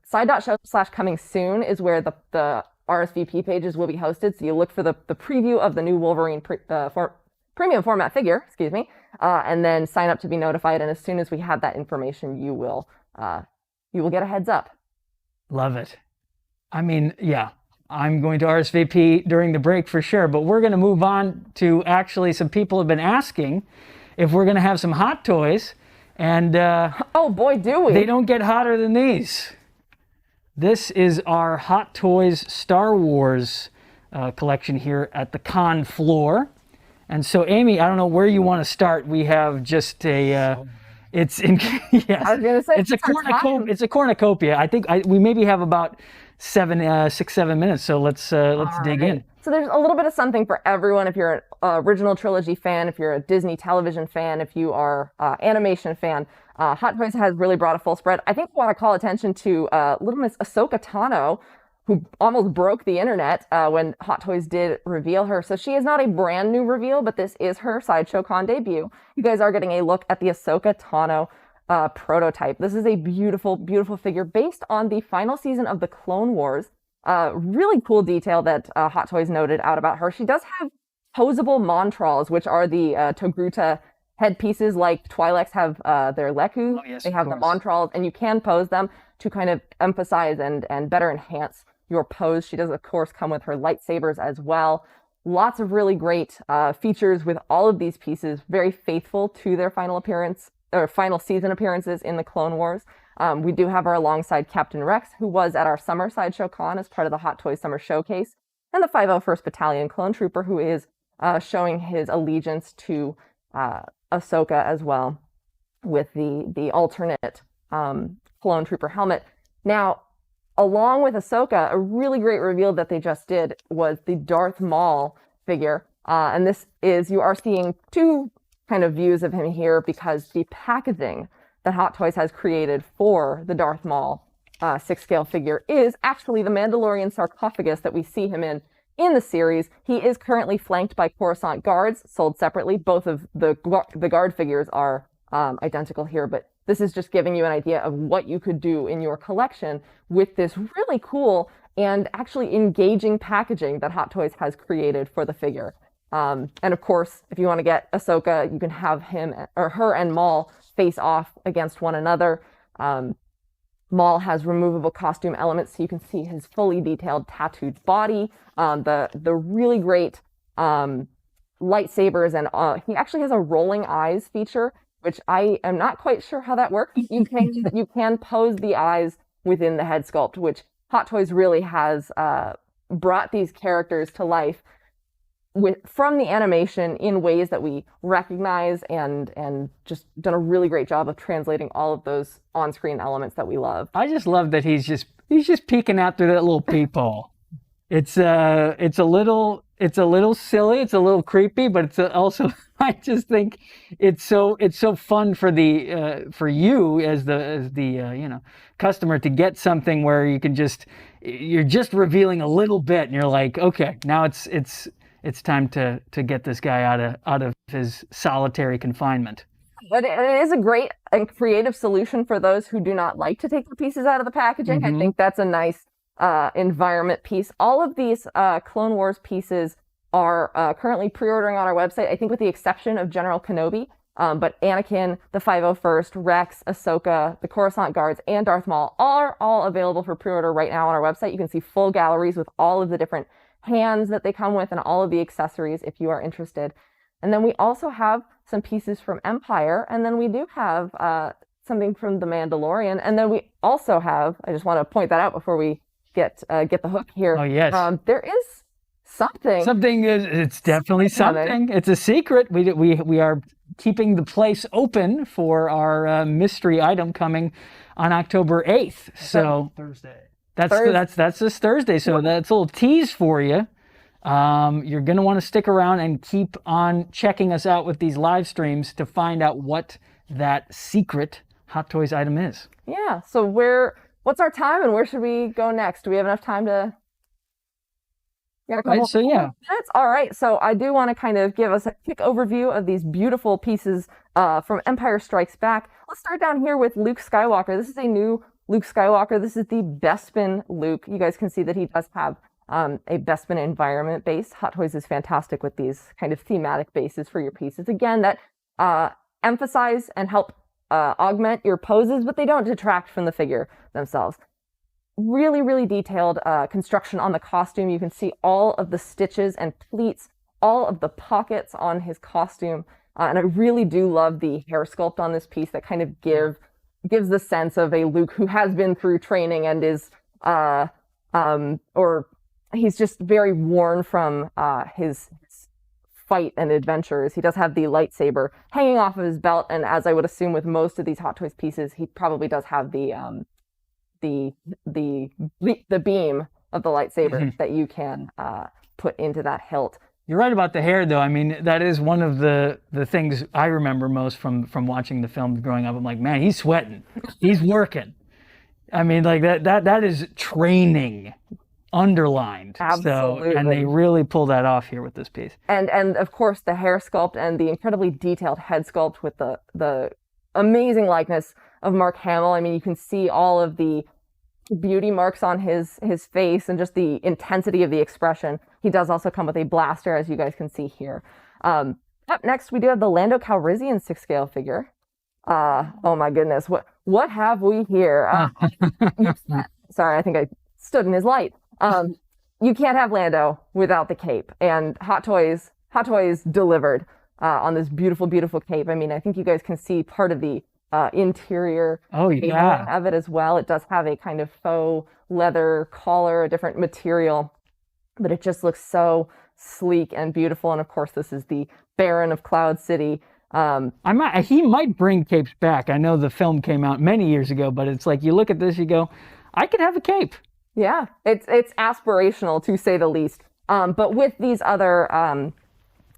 Side.show/coming soon is where the RSVP pages will be hosted. So you look for the preview of the new Wolverine premium format figure, and then sign up to be notified. And as soon as we have that information, you will get a heads up. Love it. I mean, yeah, I'm going to RSVP during the break for sure, but we're going to move on to actually some people have been asking if we're going to have some hot toys, and oh boy, do we. They don't get hotter than these. This is our Hot Toys Star Wars collection here at the con floor. And so, Amy, I don't know where you want to start. We have just a... It's in, yes. I was gonna say it's a cornucopia. I think we maybe have about 7 minutes. So let's dig in. So there's a little bit of something for everyone. If you're an original trilogy fan, if you're a Disney television fan, if you are animation fan, Hot Toys has really brought a full spread. I think we want to call attention to little Miss Ahsoka Tano, who almost broke the internet when Hot Toys did reveal her. So she is not a brand new reveal, but this is her Sideshow Con debut. You guys are getting a look at the Ahsoka Tano prototype. This is a beautiful, beautiful figure based on the final season of the Clone Wars. Really cool detail that Hot Toys noted out about her. She does have posable Montrals, which are the Togruta headpieces, like Twi'leks have their Leku. Oh, yes, they of have the course. Montrals, and you can pose them to kind of emphasize and better enhance your pose. She does, of course, come with her lightsabers as well. Lots of really great features with all of these pieces, very faithful to their final appearance or final season appearances in the Clone Wars. We do have her alongside Captain Rex, who was at our summer Sideshow Con as part of the Hot Toys Summer Showcase, and the 501st Battalion Clone Trooper, who is showing his allegiance to Ahsoka as well, with the alternate Clone Trooper helmet. Now, along with Ahsoka, a really great reveal that they just did was the Darth Maul figure. And this is, you are seeing two kind of views of him here because the packaging that Hot Toys has created for the Darth Maul 6-scale figure is actually the Mandalorian sarcophagus that we see him in the series. He is currently flanked by Coruscant guards, sold separately. Both of the guard figures are identical here, but this is just giving you an idea of what you could do in your collection with this really cool and actually engaging packaging that Hot Toys has created for the figure. And of course, if you want to get Ahsoka, you can have him or her and Maul face off against one another. Maul has removable costume elements, so you can see his fully detailed tattooed body, the really great lightsabers, and he actually has a rolling eyes feature, which I am not quite sure how that works. You can pose the eyes within the head sculpt, which Hot Toys really has brought these characters to life from the animation in ways that we recognize, and just done a really great job of translating all of those on-screen elements that we love. I just love that he's just peeking out through that little peephole. It's a little silly, it's a little creepy, but it's also, I just think it's so fun for for you as the customer to get something where you're just revealing a little bit, and you're like, okay, now it's time to get this guy out of his solitary confinement. But it is a great and creative solution for those who do not like to take the pieces out of the packaging. Mm-hmm. I think that's a nice environment piece. All of these Clone Wars pieces are currently pre-ordering on our website, I think with the exception of General Kenobi. But Anakin, the 501st, Rex, Ahsoka, the Coruscant Guards, and Darth Maul are all available for pre-order right now on our website. You can see full galleries with all of the different hands that they come with and all of the accessories if you are interested. And then we also have some pieces from Empire, and then we do have something from The Mandalorian, and then we also have, I just want to point that out before we get the hook here. Oh, yes. There is something. It's definitely something. It's a secret. We are keeping the place open for our mystery item coming on October 8th. So Thursday. That's this Thursday. So that's a little tease for you. You're going to want to stick around and keep on checking us out with these live streams to find out what that secret Hot Toys item is. Yeah. So what's our time, and where should we go next? Do we have enough time to get a couple minutes? All right. So I do want to kind of give us a quick overview of these beautiful pieces from Empire Strikes Back. Let's start down here with Luke Skywalker. This is a new Luke Skywalker. This is the Bespin Luke. You guys can see that he does have a Bespin environment base. Hot Toys is fantastic with these kind of thematic bases for your pieces. Again, that emphasize and help augment your poses, but they don't detract from the figure themselves. Really, really detailed construction on the costume. You can see all of the stitches and pleats, all of the pockets on his costume. And I really do love the hair sculpt on this piece that kind of gives the sense of a Luke who has been through training and is, or he's just very worn from his fight and adventures. He does have the lightsaber hanging off of his belt, and as I would assume with most of these Hot Toys pieces, he probably does have the beam of the lightsaber that you can put into that hilt. You're right about the hair, though. I mean, that is one of the things I remember most from watching the film growing up. I'm like, man, he's sweating. He's working. I mean, like that is training underlined. Absolutely. So, and they really pull that off here with this piece. And of course, the hair sculpt and the incredibly detailed head sculpt with the amazing likeness of Mark Hamill. I mean, you can see all of the beauty marks on his face and just the intensity of the expression. He does also come with a blaster, as you guys can see here. Up next, we do have the Lando Calrissian 6-scale figure. Oh my goodness, what have we here? Sorry, I think I stood in his light. You can't have Lando without the cape, and Hot Toys delivered on this beautiful, beautiful cape. I mean, I think you guys can see part of the interior of it as well. It does have a kind of faux leather collar, a different material, but it just looks so sleek and beautiful. And of course, this is the Baron of Cloud City. He might bring capes back. I know the film came out many years ago, but it's like you look at this, you go, I could have a cape. Yeah, it's aspirational to say the least. But with these other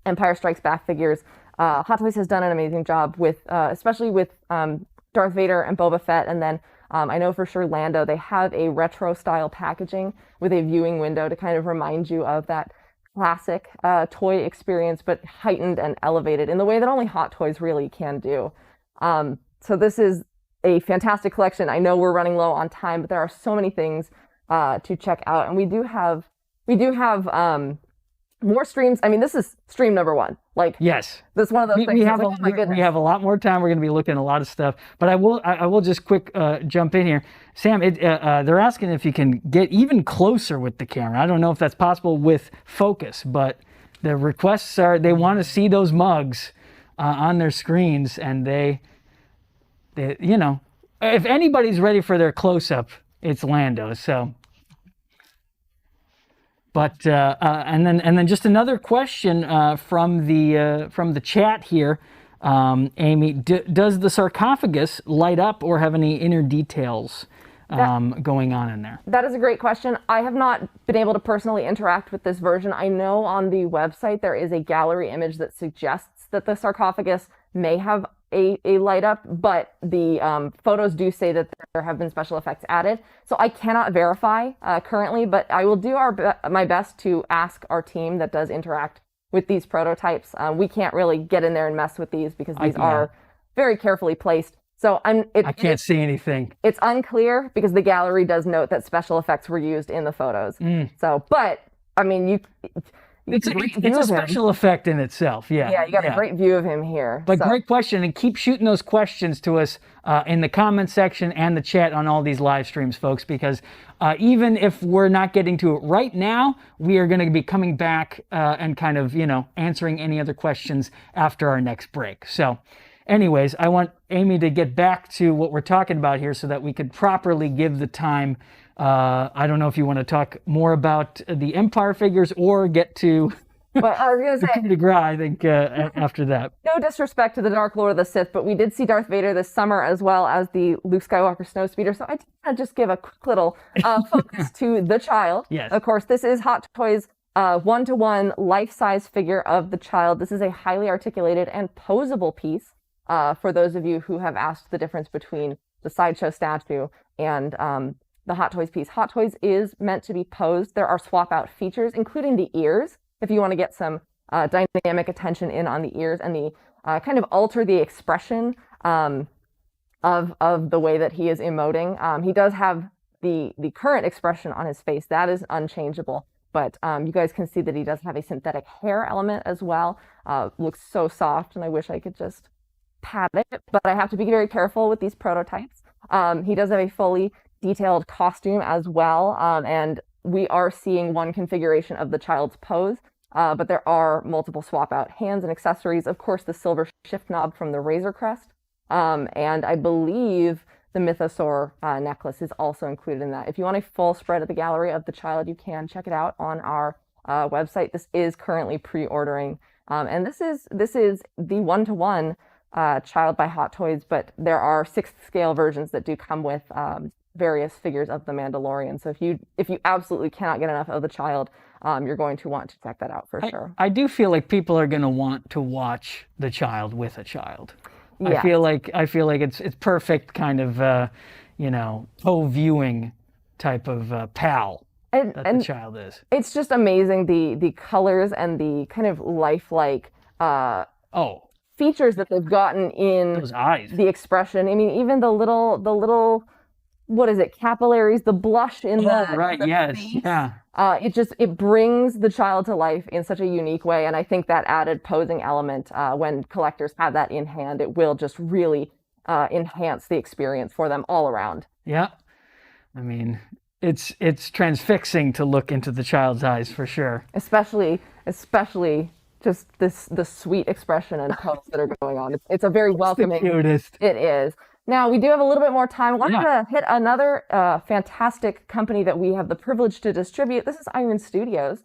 Empire Strikes Back figures, Hot Toys has done an amazing job with, especially with Darth Vader and Boba Fett, and then I know for sure Lando. They have a retro style packaging with a viewing window to kind of remind you of that classic toy experience, but heightened and elevated in the way that only Hot Toys really can do. So this is a fantastic collection. I know we're running low on time, but there are so many things to check out, and we do have more streams. I mean, this is stream number 1. Like, yes, this is one of those things. We have a lot more time. We're going to be looking at a lot of stuff, but I will just quick jump in here. Sam, they're asking if you can get even closer with the camera. I don't know if that's possible with focus, but the requests are they want to see those mugs on their screens, and they if anybody's ready for their close-up, it's Lando. So. But and then just another question from the chat here, Amy. Does the sarcophagus light up or have any inner details going on in there? That is a great question. I have not been able to personally interact with this version. I know on the website there is a gallery image that suggests that the sarcophagus may have a light up, but the photos do say that there have been special effects added. So I cannot verify currently, but I will do my best to ask our team that does interact with these prototypes. We can't really get in there and mess with these because these are very carefully placed. So I can't see anything. It's unclear because the gallery does note that special effects were used in the photos. So, but I mean, it's a special effect in itself, yeah. Yeah, you got a great view of him here. But great question, and keep shooting those questions to us in the comment section and the chat on all these live streams, folks, because even if we're not getting to it right now, we are going to be coming back and kind of, answering any other questions after our next break. So anyways, I want Amy to get back to what we're talking about here so that we could properly give the time. I don't know if you want to talk more about the Empire figures or get to But I was going to say, coup de grace, I think, after that. No disrespect to the Dark Lord of the Sith, but we did see Darth Vader this summer as well as the Luke Skywalker Snowspeeder. So I did want to just give a quick little focus to the child. Yes. Of course, this is Hot Toys' one-to-one life-size figure of the child. This is a highly articulated and posable piece. For those of you who have asked the difference between the Sideshow statue and the Hot Toys piece. Hot Toys is meant to be posed. There are swap-out features, including the ears, if you want to get some dynamic attention in on the ears and the kind of alter the expression of the way that he is emoting. He does have the current expression on his face. That is unchangeable. But you guys can see that he does have a synthetic hair element as well. Looks so soft, and I wish I could just pat it, but I have to be very careful with these prototypes. He does have a fully detailed costume as well, and we are seeing one configuration of the child's pose, but there are multiple swap out hands and accessories. Of course, the silver shift knob from the Razor Crest, and I believe the Mythosaur necklace is also included in that. If you want a full spread of the gallery of the child, you can check it out on our website. This is currently pre-ordering, and this is the one-to-one child by Hot Toys, but there are 6th scale versions that do come with various figures of the Mandalorian. So if you absolutely cannot get enough of the child, you're going to want to check that out for sure. I do feel like people are going to want to watch the child with a child. Yeah. I feel like it's perfect kind of co-viewing type of pal that the child is. It's just amazing the colors and the kind of lifelike features that they've gotten in Those eyes. the expression. I mean, even the little, what is it, capillaries, the blush in Right, the yes, face. yeah. It brings the child to life in such a unique way. And I think that added posing element, when collectors have that in hand, it will just really enhance the experience for them all around. Yeah. I mean, it's transfixing to look into the child's eyes for sure. Especially just the sweet expression and pose that are going on. It's a very welcoming. The cutest. It is. Now, we do have a little bit more time. I wanted Yeah. to hit another fantastic company that we have the privilege to distribute. This is Iron Studios.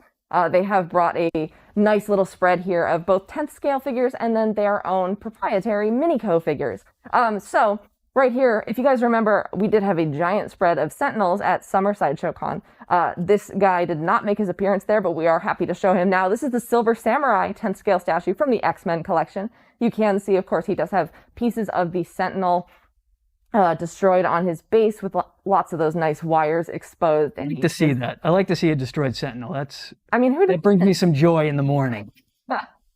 They have brought a nice little spread here of both 10th scale figures and then their own proprietary Minico figures. So right here, if you guys remember, we did have a giant spread of Sentinels at Summer Sideshow Con. This guy did not make his appearance there, but we are happy to show him now. This is the Silver Samurai 10th scale statue from the X-Men collection. You can see, of course, he does have pieces of the Sentinel destroyed on his base with lots of those nice wires exposed. I like to see that. I like to see a destroyed Sentinel. That brings me some joy in the morning.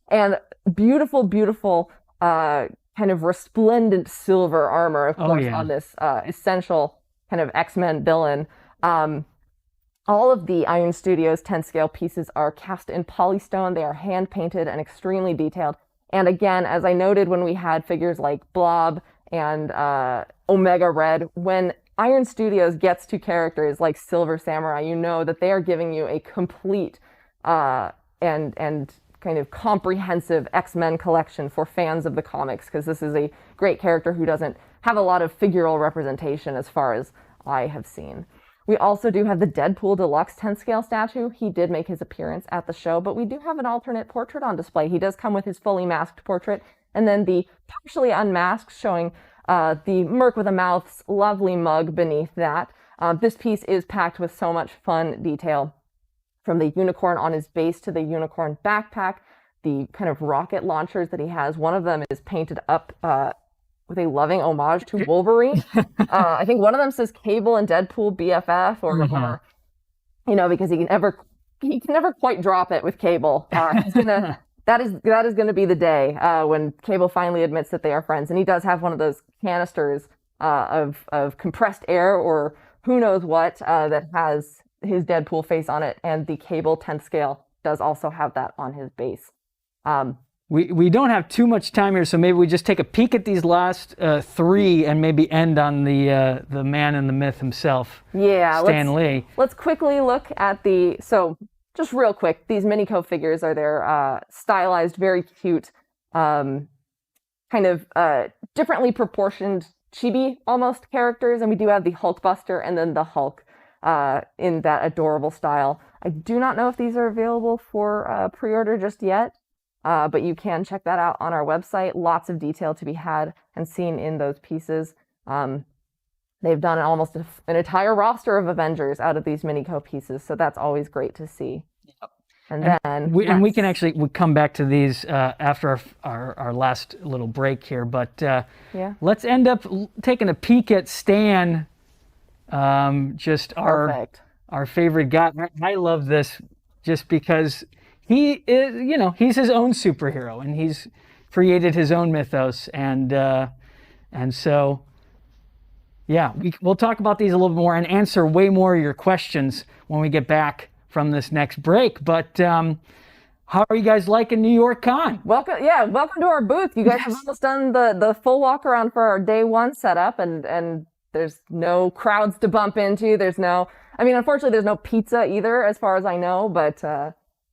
And beautiful, beautiful, kind of resplendent silver armor, of course, on this essential kind of X-Men villain. All of the Iron Studios 10th scale pieces are cast in polystone. They are hand painted and extremely detailed. And again, as I noted when we had figures like Blob and Omega Red, when Iron Studios gets to characters like Silver Samurai, you know that they are giving you a complete and kind of comprehensive X-Men collection for fans of the comics, because this is a great character who doesn't have a lot of figural representation as far as I have seen. We also do have the Deadpool Deluxe 10th scale statue. He did make his appearance at the show, but we do have an alternate portrait on display. He does come with his fully masked portrait, and then the partially unmasked showing the Merc with a Mouth's lovely mug beneath that. This piece is packed with so much fun detail, from the unicorn on his base to the unicorn backpack, the kind of rocket launchers that he has. One of them is painted up with a loving homage to Wolverine. I think one of them says Cable and Deadpool BFF, or because he can never quite drop it with Cable. That is going to be the day when Cable finally admits that they are friends. And he does have one of those canisters of compressed air or who knows what that has his Deadpool face on it. And the Cable 10th scale does also have that on his base. We don't have too much time here, so maybe we just take a peek at these last three and maybe end on the man in the myth himself, Stan Lee. Let's quickly look at just real quick, these Minico figures are their stylized, very cute, kind of differently proportioned chibi almost characters. And we do have the Hulkbuster and then the Hulk in that adorable style. I do not know if these are available for pre-order just yet, but you can check that out on our website. Lots of detail to be had and seen in those pieces. They've done almost an entire roster of Avengers out of these Minico pieces, so that's always great to see. Yep. And we can actually come back to these after our last little break here, but let's end up taking a peek at Stan, just our favorite guy. I love this just because he is, he's his own superhero, and he's created his own mythos, and so. Yeah, we'll talk about these a little bit more and answer way more of your questions when we get back from this next break. But how are you guys liking New York Con? Welcome to our booth. You guys have almost done the full walk around for our day one setup, and there's no crowds to bump into. Unfortunately, there's no pizza either, as far as I know, but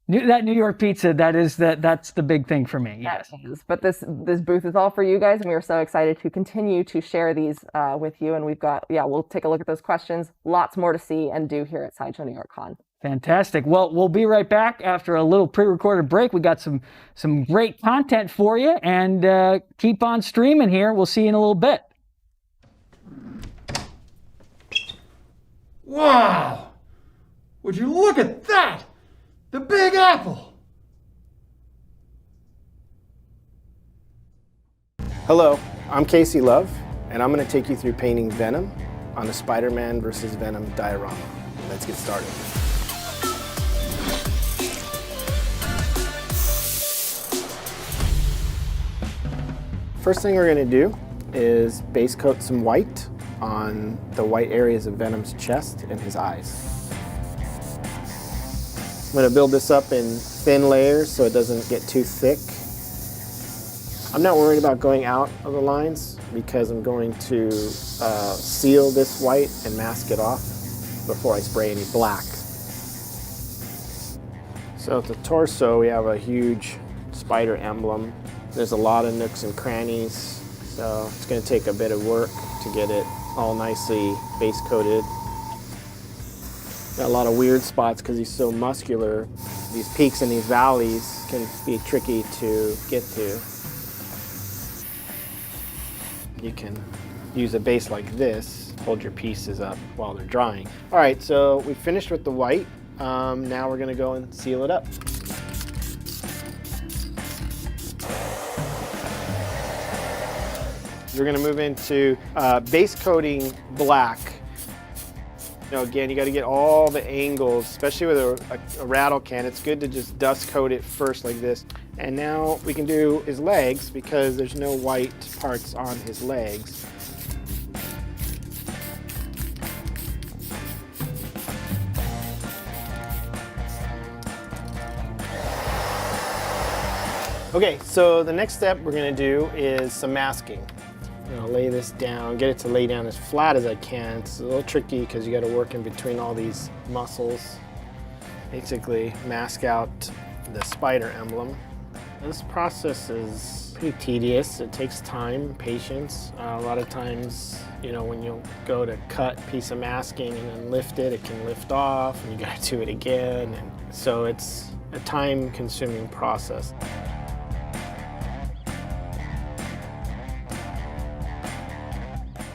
that New York pizza, that's the big thing for me. Yes. But this booth is all for you guys, and we are so excited to continue to share these with you. And we'll take a look at those questions. Lots more to see and do here at Sideshow New York Con. Fantastic. Well, we'll be right back after a little pre-recorded break. We got some great content for you, and keep on streaming here. We'll see you in a little bit. Wow! Would you look at that? The Big Apple! Hello, I'm Casey Love, and I'm going to take you through painting Venom on a Spider-Man vs. Venom diorama. Let's get started. First thing we're gonna do is base coat some white on the white areas of Venom's chest and his eyes. I'm gonna build this up in thin layers so it doesn't get too thick. I'm not worried about going out of the lines because I'm going to seal this white and mask it off before I spray any black. So at the torso, we have a huge spider emblem. There's a lot of nooks and crannies, so it's gonna take a bit of work to get it all nicely base coated. Got a lot of weird spots because he's so muscular. These peaks and these valleys can be tricky to get to. You can use a base like this, hold your pieces up while they're drying. All right, so we finished with the white. Now we're gonna go and seal it up. We're gonna move into base coating black. You know, again, you gotta get all the angles, especially with a rattle can. It's good to just dust coat it first like this. And now we can do his legs because there's no white parts on his legs. Okay, so the next step we're gonna do is some masking. I'll lay this down, get it to lay down as flat as I can. It's a little tricky because you got to work in between all these muscles. Basically mask out the spider emblem. This process is pretty tedious. It takes time, patience. A lot of times, you know, when you go to cut a piece of masking and then lift it, it can lift off and you got to do it again. And so it's a time-consuming process.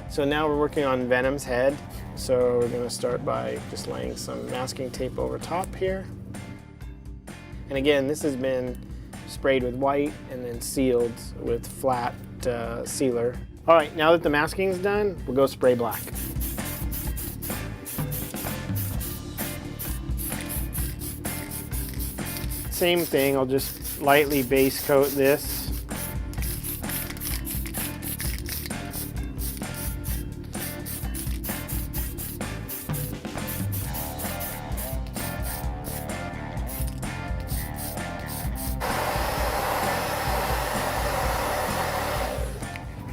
So now we're working on Venom's head. So we're gonna start by just laying some masking tape over top here. And again, this has been sprayed with white and then sealed with flat sealer. All right, now that the masking is done, we'll go spray black. Same thing, I'll just lightly base coat this.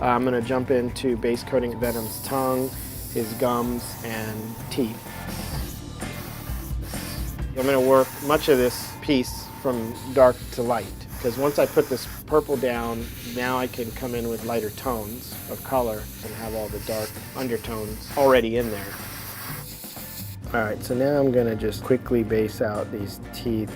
I'm gonna jump into base coating Venom's tongue, his gums, and teeth. I'm gonna work much of this piece from dark to light, because once I put this purple down, now I can come in with lighter tones of color and have all the dark undertones already in there. All right, so now I'm gonna just quickly base out these teeth.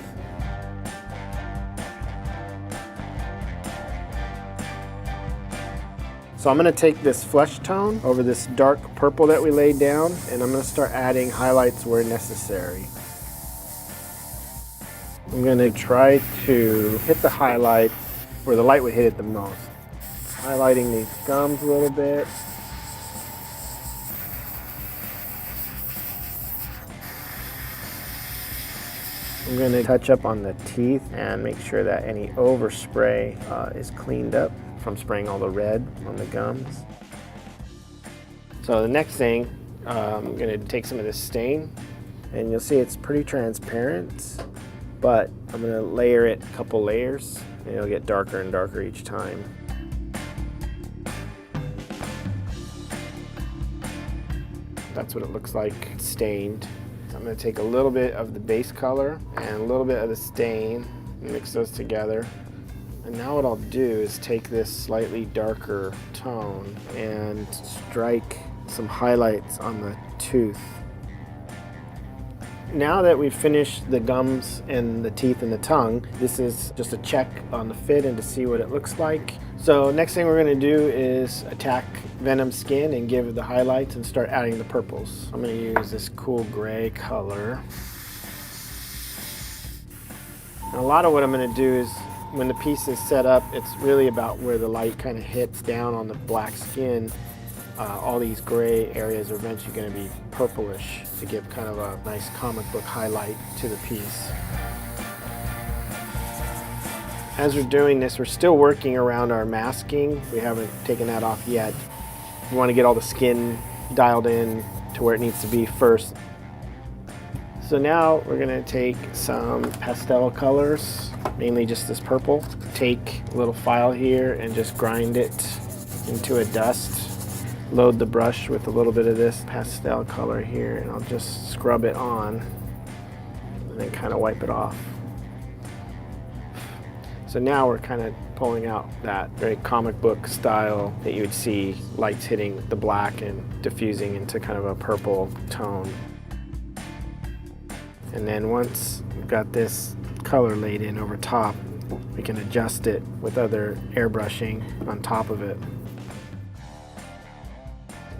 So I'm gonna take this flesh tone over this dark purple that we laid down, and I'm gonna start adding highlights where necessary. I'm gonna try to hit the highlight where the light would hit it the most. Highlighting these gums a little bit. I'm gonna touch up on the teeth and make sure that any overspray is cleaned up from spraying all the red on the gums. So the next thing, I'm gonna take some of this stain, and you'll see it's pretty transparent, but I'm gonna layer it a couple layers, and it'll get darker and darker each time. That's what it looks like stained. So I'm gonna take a little bit of the base color and a little bit of the stain, and mix those together. And now what I'll do is take this slightly darker tone and strike some highlights on the tooth. Now that we've finished the gums and the teeth and the tongue, this is just a check on the fit and to see what it looks like. So next thing we're gonna do is attack Venom's skin and give it the highlights and start adding the purples. I'm gonna use this cool gray color. And a lot of what I'm gonna do is when the piece is set up, it's really about where the light kind of hits down on the black skin. All these gray areas are eventually going to be purplish to give kind of a nice comic book highlight to the piece. As we're doing this, we're still working around our masking. We haven't taken that off yet. We want to get all the skin dialed in to where it needs to be first. So now we're going to take some pastel colors, mainly just this purple. Take a little file here and just grind it into a dust. Load the brush with a little bit of this pastel color here, and I'll just scrub it on and then kind of wipe it off. So now we're kind of pulling out that very comic book style that you would see, lights hitting the black and diffusing into kind of a purple tone. And then once we've got this color laid in over top, we can adjust it with other airbrushing on top of it.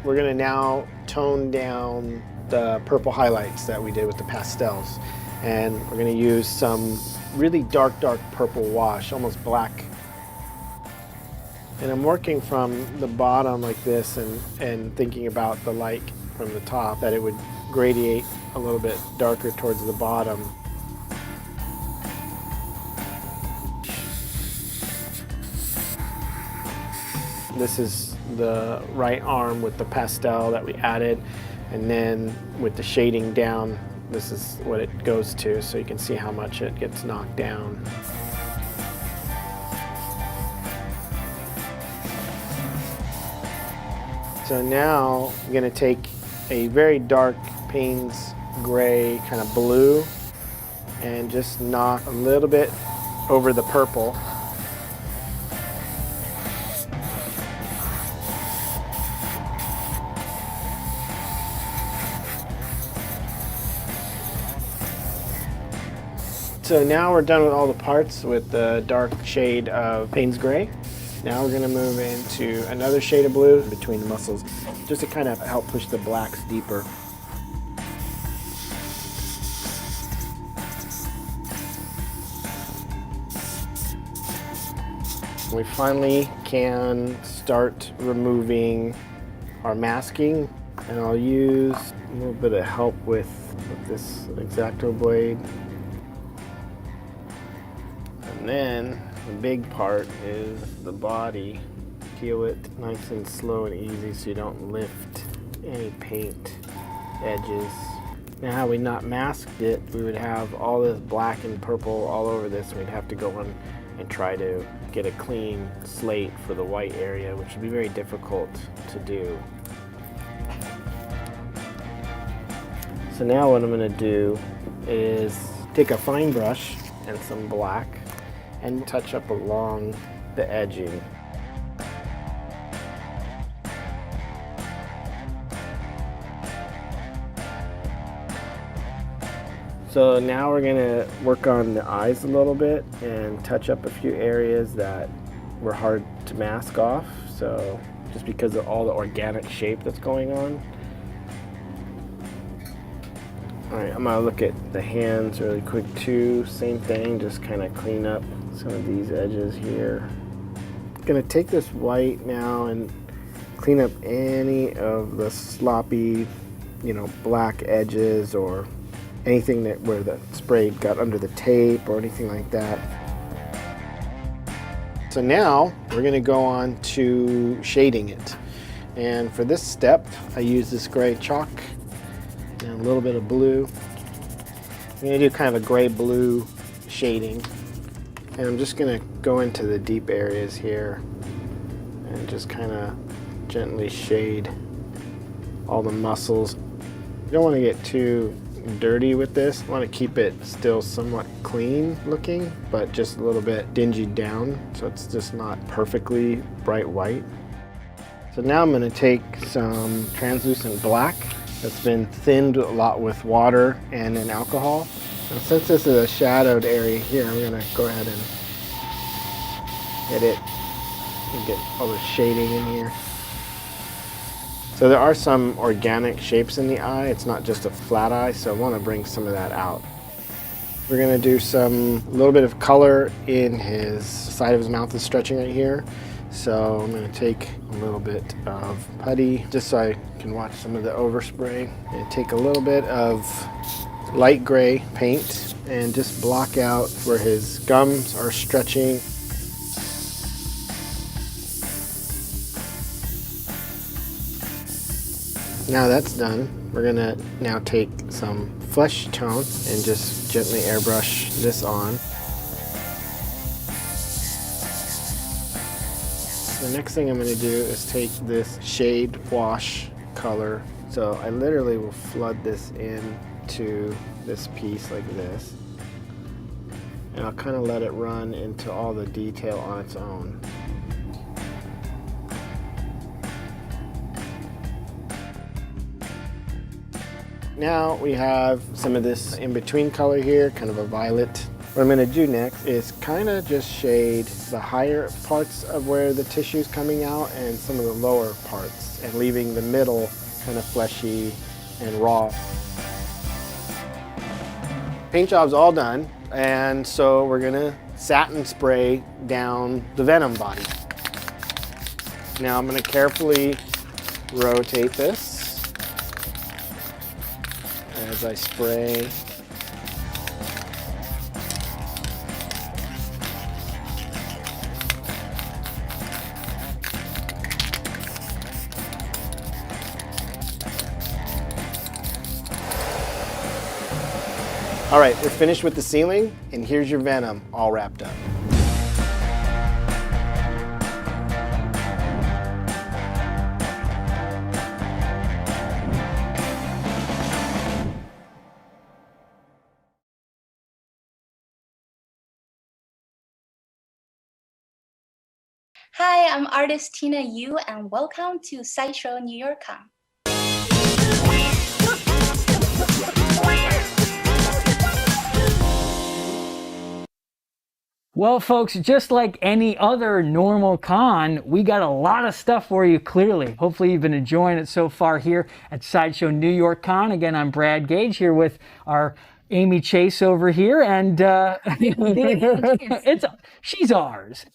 We're gonna now tone down the purple highlights that we did with the pastels. And we're gonna use some really dark purple wash, almost black. And I'm working from the bottom like this and thinking about the light from the top, that it would gradiate a little bit darker towards the bottom. This is the right arm with the pastel that we added, and then with the shading down, this is what it goes to, so you can see how much it gets knocked down. So now I'm going to take a very dark Payne's gray kind of blue and just knock a little bit over the purple. So now we're done with all the parts with the dark shade of Payne's gray. Now we're going to move into another shade of blue between the muscles, just to kind of help push the blacks deeper. We finally can start removing our masking, and I'll use a little bit of help with this X-Acto blade. And then the big part is the body. Peel it nice and slow and easy so you don't lift any paint edges. Now had we not masked it, we would have all this black and purple all over this. We'd have to go in and try to get a clean slate for the white area, which would be very difficult to do. So now what I'm going to do is take a fine brush and some black and touch up along the edging. So now we're gonna work on the eyes a little bit and touch up a few areas that were hard to mask off. So just because of all the organic shape that's going on. All right, I'm gonna look at the hands really quick too. Same thing, just kind of clean up some of these edges here. I'm gonna take this white now and clean up any of the sloppy, black edges or anything that where the spray got under the tape or anything like that. So now we're gonna go on to shading it. And for this step, I use this gray chalk and a little bit of blue. I'm gonna do kind of a gray-blue shading. And I'm just gonna go into the deep areas here and just kind of gently shade all the muscles. You don't want to get too dirty with this. You want to keep it still somewhat clean looking, but just a little bit dingy down, so it's just not perfectly bright white. So now I'm going to take some translucent black that's been thinned a lot with water and in alcohol. And since this is a shadowed area here, I'm going to go ahead and hit it and get all the shading in here. So there are some organic shapes in the eye. It's not just a flat eye, so I want to bring some of that out. We're going to do a little bit of color in his side of his mouth is stretching right here. So I'm going to take a little bit of putty just so I can watch some of the overspray, and take a little bit of light gray paint and just block out where his gums are stretching. Now that's done, we're gonna now take some flesh tone and just gently airbrush this on. The next thing I'm gonna do is take this shade wash color. So I literally will flood this into this piece like this. And I'll kind of let it run into all the detail on its own. Now we have some of this in-between color here, kind of a violet. What I'm gonna do next is kind of just shade the higher parts of where the tissue is coming out and some of the lower parts, and leaving the middle kind of fleshy and raw. Paint job's all done, and so we're gonna satin spray down the Venom body. Now I'm gonna carefully rotate this as I spray. All right, we're finished with the ceiling, and here's your Venom all wrapped up. Hi, I'm artist Tina Yu, and welcome to Sideshow New York Con. Well, folks, just like any other normal con, we got a lot of stuff for you, clearly. Hopefully you've been enjoying it so far here at Sideshow New York Con. Again, I'm Brad Gage here with our Amy Chase over here, and she's ours.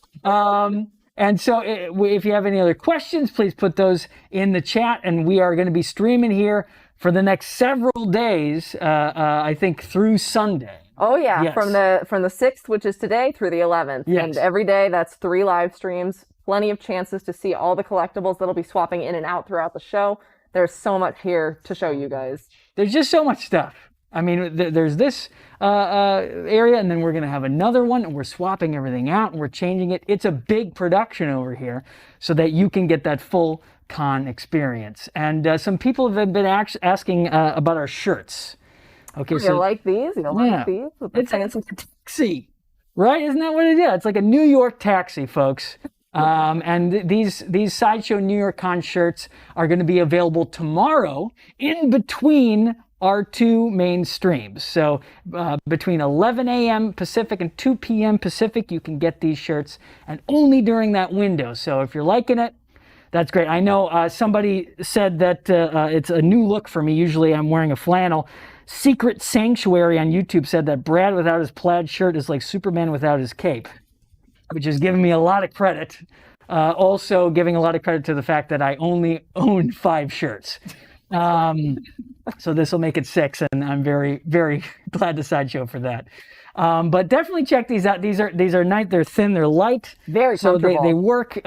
And so if you have any other questions, please put those in the chat, and we are going to be streaming here for the next several days, I think through Sunday. Oh yeah, Yes. from the 6th, which is today, through the 11th. Yes. And every day that's 3 live streams, plenty of chances to see all the collectibles that'll be swapping in and out throughout the show. There's so much here to show you guys. There's just so much stuff. I mean, there's this area, and then we're going to have another one, and we're swapping everything out, and we're changing it. It's a big production over here so that you can get that full con experience. And some people have been asking about our shirts. Okay, You like these? You don't like these? It's a taxi, right? Isn't that what it is? It's like a New York taxi, folks. And these Sideshow New York Con shirts are going to be available tomorrow in between our 2 main streams. So between 11 a.m. Pacific and 2 p.m. Pacific, you can get these shirts, and only during that window. So if you're liking it, that's great. I know somebody said that it's a new look for me. Usually I'm wearing a flannel. Secret Sanctuary on YouTube said that Brad without his plaid shirt is like Superman without his cape, which is giving me a lot of credit. Also giving a lot of credit to the fact that I only own 5 shirts. So this will make it 6, and I'm very, very glad to Sideshow for that. But definitely check these out. These are nice. They're thin. They're light. Very comfortable. So they work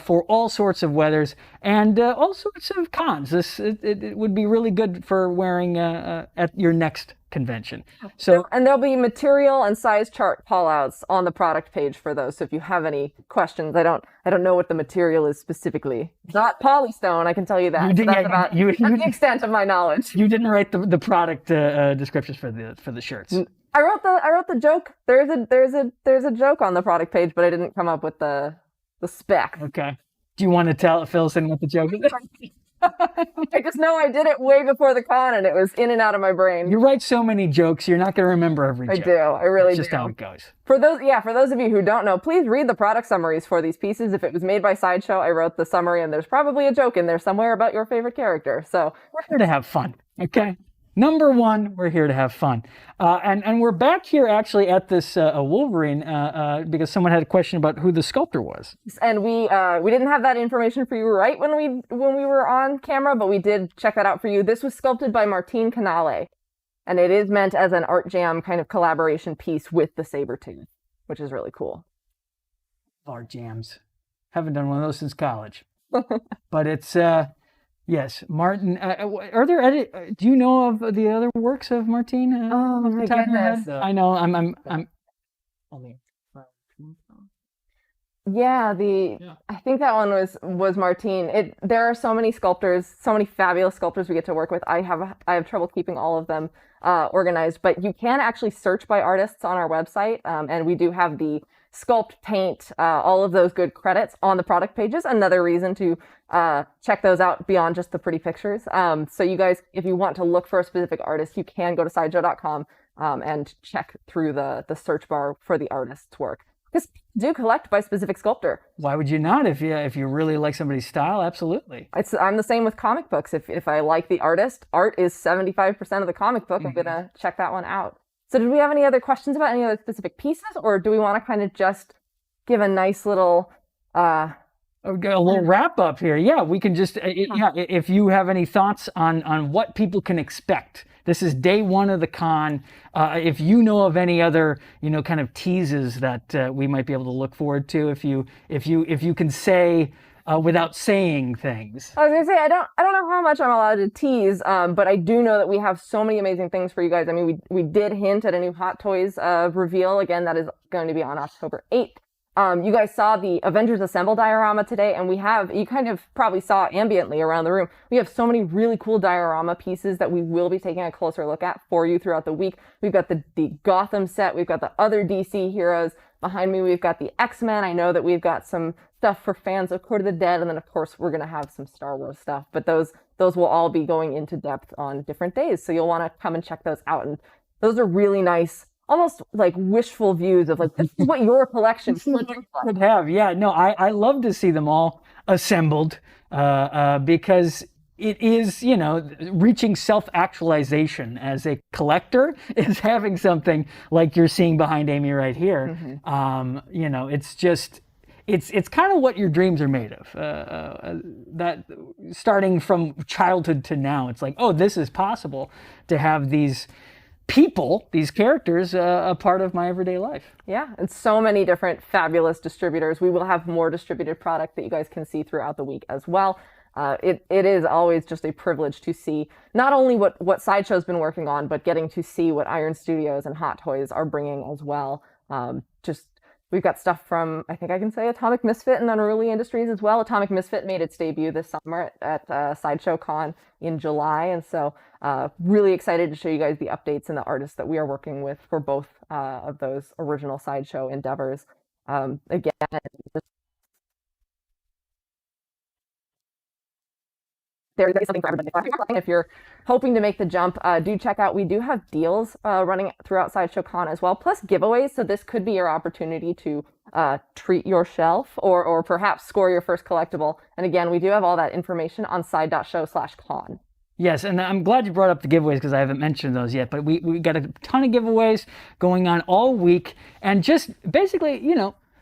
for all sorts of weathers and all sorts of cons. It would be really good for wearing at your next convention. So and there'll be material and size chart callouts on the product page for those. So if you have any questions, I don't know what the material is specifically. Not polystone, I can tell you that. That's the extent of my knowledge. You didn't write the product descriptions for the shirts. I wrote the joke. There's a joke on the product page, but I didn't come up with the spec. Okay. Do you want to fill us in what the joke is? I just know I did it way before the con, and it was in and out of my brain. You write so many jokes, you're not going to remember every joke. I do. I really do. That's just how it goes. For those of you who don't know, please read the product summaries for these pieces. If it was made by Sideshow, I wrote the summary, and there's probably a joke in there somewhere about your favorite character. So we're here to have fun, okay? Number one, we're here to have fun. And we're back here actually at this Wolverine because someone had a question about who the sculptor was. And we didn't have that information for you right when we were on camera, but we did check that out for you. This was sculpted by Martine Canale. And it is meant as an art jam kind of collaboration piece with the Sabretooth, which is really cool. Art jams. Haven't done one of those since college. But it's, yes, Martin. Are there do you know of the other works of Martine? Oh my goodness. I know. I'm. Yeah, I think that one was Martine. There are so many sculptors, so many fabulous sculptors we get to work with. I have trouble keeping all of them organized, but you can actually search by artists on our website, and we do have the sculpt, paint, all of those good credits on the product pages. Another reason to check those out beyond just the pretty pictures. So you guys, if you want to look for a specific artist, you can go to sideshow.com and check through the search bar for the artist's work. Because do collect by specific sculptor. Why would you not if you really like somebody's style? Absolutely. I'm the same with comic books. If I like the artist, art is 75% of the comic book. I'm gonna check that one out. So did we have any other questions about any other specific pieces, or do we want to kind of just give a nice little a little wrap up here? Yeah, we can just if you have any thoughts on what people can expect. This is day one of the con. If you know of any other, kind of teases that we might be able to look forward to, if you can say without saying things. I was gonna say I don't know how much I'm allowed to tease, but I do know that we have so many amazing things for you guys. I mean, we did hint at a new Hot Toys reveal. Again, that is going to be on October 8th. You guys saw the Avengers Assemble diorama today, and you kind of probably saw ambiently around the room. We have so many really cool diorama pieces that we will be taking a closer look at for you throughout the week. We've got the Gotham set. We've got the other DC heroes. Behind me, we've got the X-Men. I know that we've got some stuff for fans of Court of the Dead, and then, of course, we're going to have some Star Wars stuff. But those will all be going into depth on different days, so you'll want to come and check those out. And those are really nice, almost like wishful views of like, this is what your collection could have. Yeah, no, I love to see them all assembled because it is, reaching self-actualization as a collector is having something like you're seeing behind Amy right here. It's just, it's kind of what your dreams are made of. That starting from childhood to now, it's like, oh, this is possible to have these people, these characters, a part of my everyday life. Yeah, and so many different fabulous distributors. We will have more distributed product that you guys can see throughout the week as well. It is always just a privilege to see not only what Sideshow's been working on, but getting to see what Iron Studios and Hot Toys are bringing as well. We've got stuff from, I think I can say, Atomic Misfit and Unruly Industries as well. Atomic Misfit made its debut this summer at Sideshow Con in July. And so really excited to show you guys the updates and the artists that we are working with for both of those original Sideshow endeavors. Again, there's something for everybody. If you're hoping to make the jump, do check out. We do have deals running throughout Sideshow Con as well, plus giveaways. So this could be your opportunity to treat your shelf or perhaps score your first collectible. And again, we do have all that information on side.show/con. Yes, and I'm glad you brought up the giveaways because I haven't mentioned those yet. But we got a ton of giveaways going on all week. And just basically,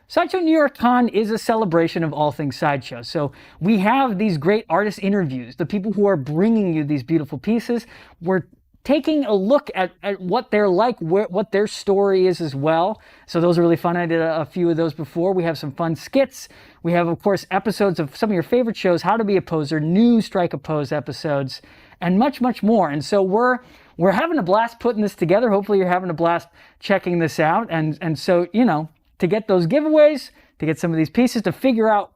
Sideshow New York Con is a celebration of all things Sideshow. So we have these great artist interviews, the people who are bringing you these beautiful pieces. We're taking a look at what they're like, what their story is as well. So those are really fun. I did a few of those before. We have some fun skits. We have, of course, episodes of some of your favorite shows, How to Be a Poser, new Strike a Pose episodes, and much, much more. And so we're having a blast putting this together. Hopefully you're having a blast checking this out. And so, to get those giveaways, to get some of these pieces, to figure out,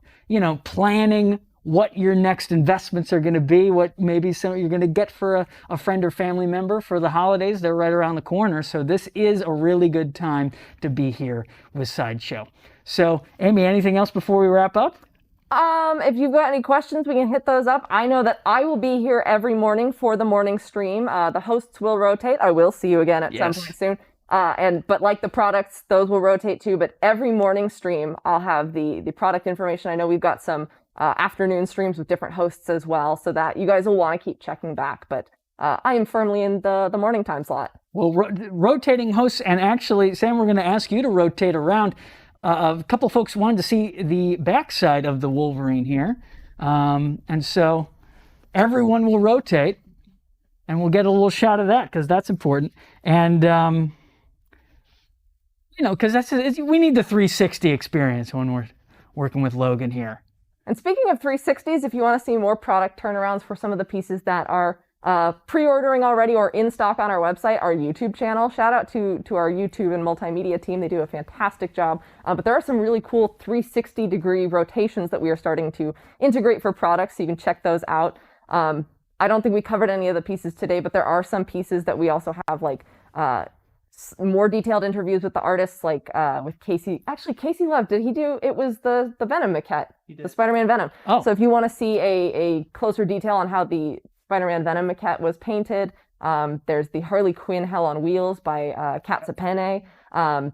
planning what your next investments are going to be, what maybe some you're going to get for a friend or family member for the holidays. They're right around the corner. So this is a really good time to be here with Sideshow. So, Amy, anything else before we wrap up? If you've got any questions, we can hit those up. I know that I will be here every morning for the morning stream. The hosts will rotate. I will see you again at some point soon. But like the products, those will rotate too. But every morning stream, I'll have the product information. I know we've got some afternoon streams with different hosts as well, so that you guys will want to keep checking back. But I am firmly in the morning time slot. Well, rotating hosts, and actually, Sam, we're going to ask you to rotate around. A couple folks wanted to see the backside of the Wolverine here, and so everyone will rotate. and we'll get a little shot of that because that's important. And because we need the 360 experience when we're working with Logan here. And speaking of 360s, if you want to see more product turnarounds for some of the pieces that are pre-ordering already or in stock on our website, our YouTube channel, shout out to our YouTube and multimedia team. They do a fantastic job. But there are some really cool 360-degree rotations that we are starting to integrate for products, so you can check those out. I don't think we covered any of the pieces today, but there are some pieces that we also have, like more detailed interviews with the artists, like with Casey. Actually, Casey Love, did he do, it was the Venom maquette, the Spider-Man Venom. Oh. So if you want to see a closer detail on how the Spider-Man Venom maquette was painted, there's the Harley Quinn Hell on Wheels by Kat Sapene.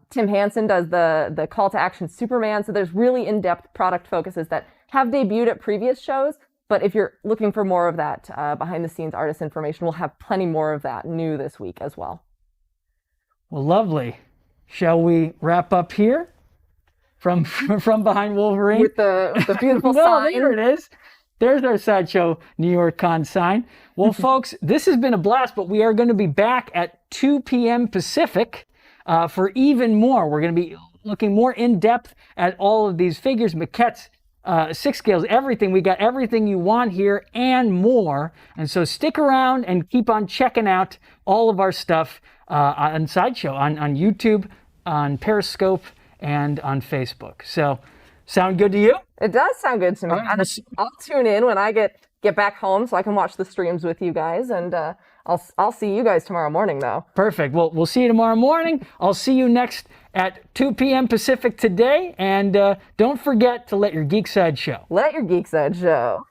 Tim Hansen does the Call to Action Superman. So there's really in-depth product focuses that have debuted at previous shows. But if you're looking for more of that behind-the-scenes artist information, we'll have plenty more of that new this week as well. Well, lovely. Shall we wrap up here from behind Wolverine? With the beautiful well, sign. there it is. There's our Sideshow New York Con sign. Well, folks, this has been a blast, but we are going to be back at 2 p.m. Pacific for even more. We're going to be looking more in depth at all of these figures, maquettes, 6 scales, everything. We got everything you want here and more. And so stick around and keep on checking out all of our stuff on Sideshow, on YouTube, on Periscope, and on Facebook. So, sound good to you? It does sound good to me. I'll tune in when I get back home so I can watch the streams with you guys, and I'll see you guys tomorrow morning, though. Perfect. Well, we'll see you tomorrow morning. I'll see you next at 2 p.m. Pacific today, and don't forget to let your geek side show. Let your geek side show.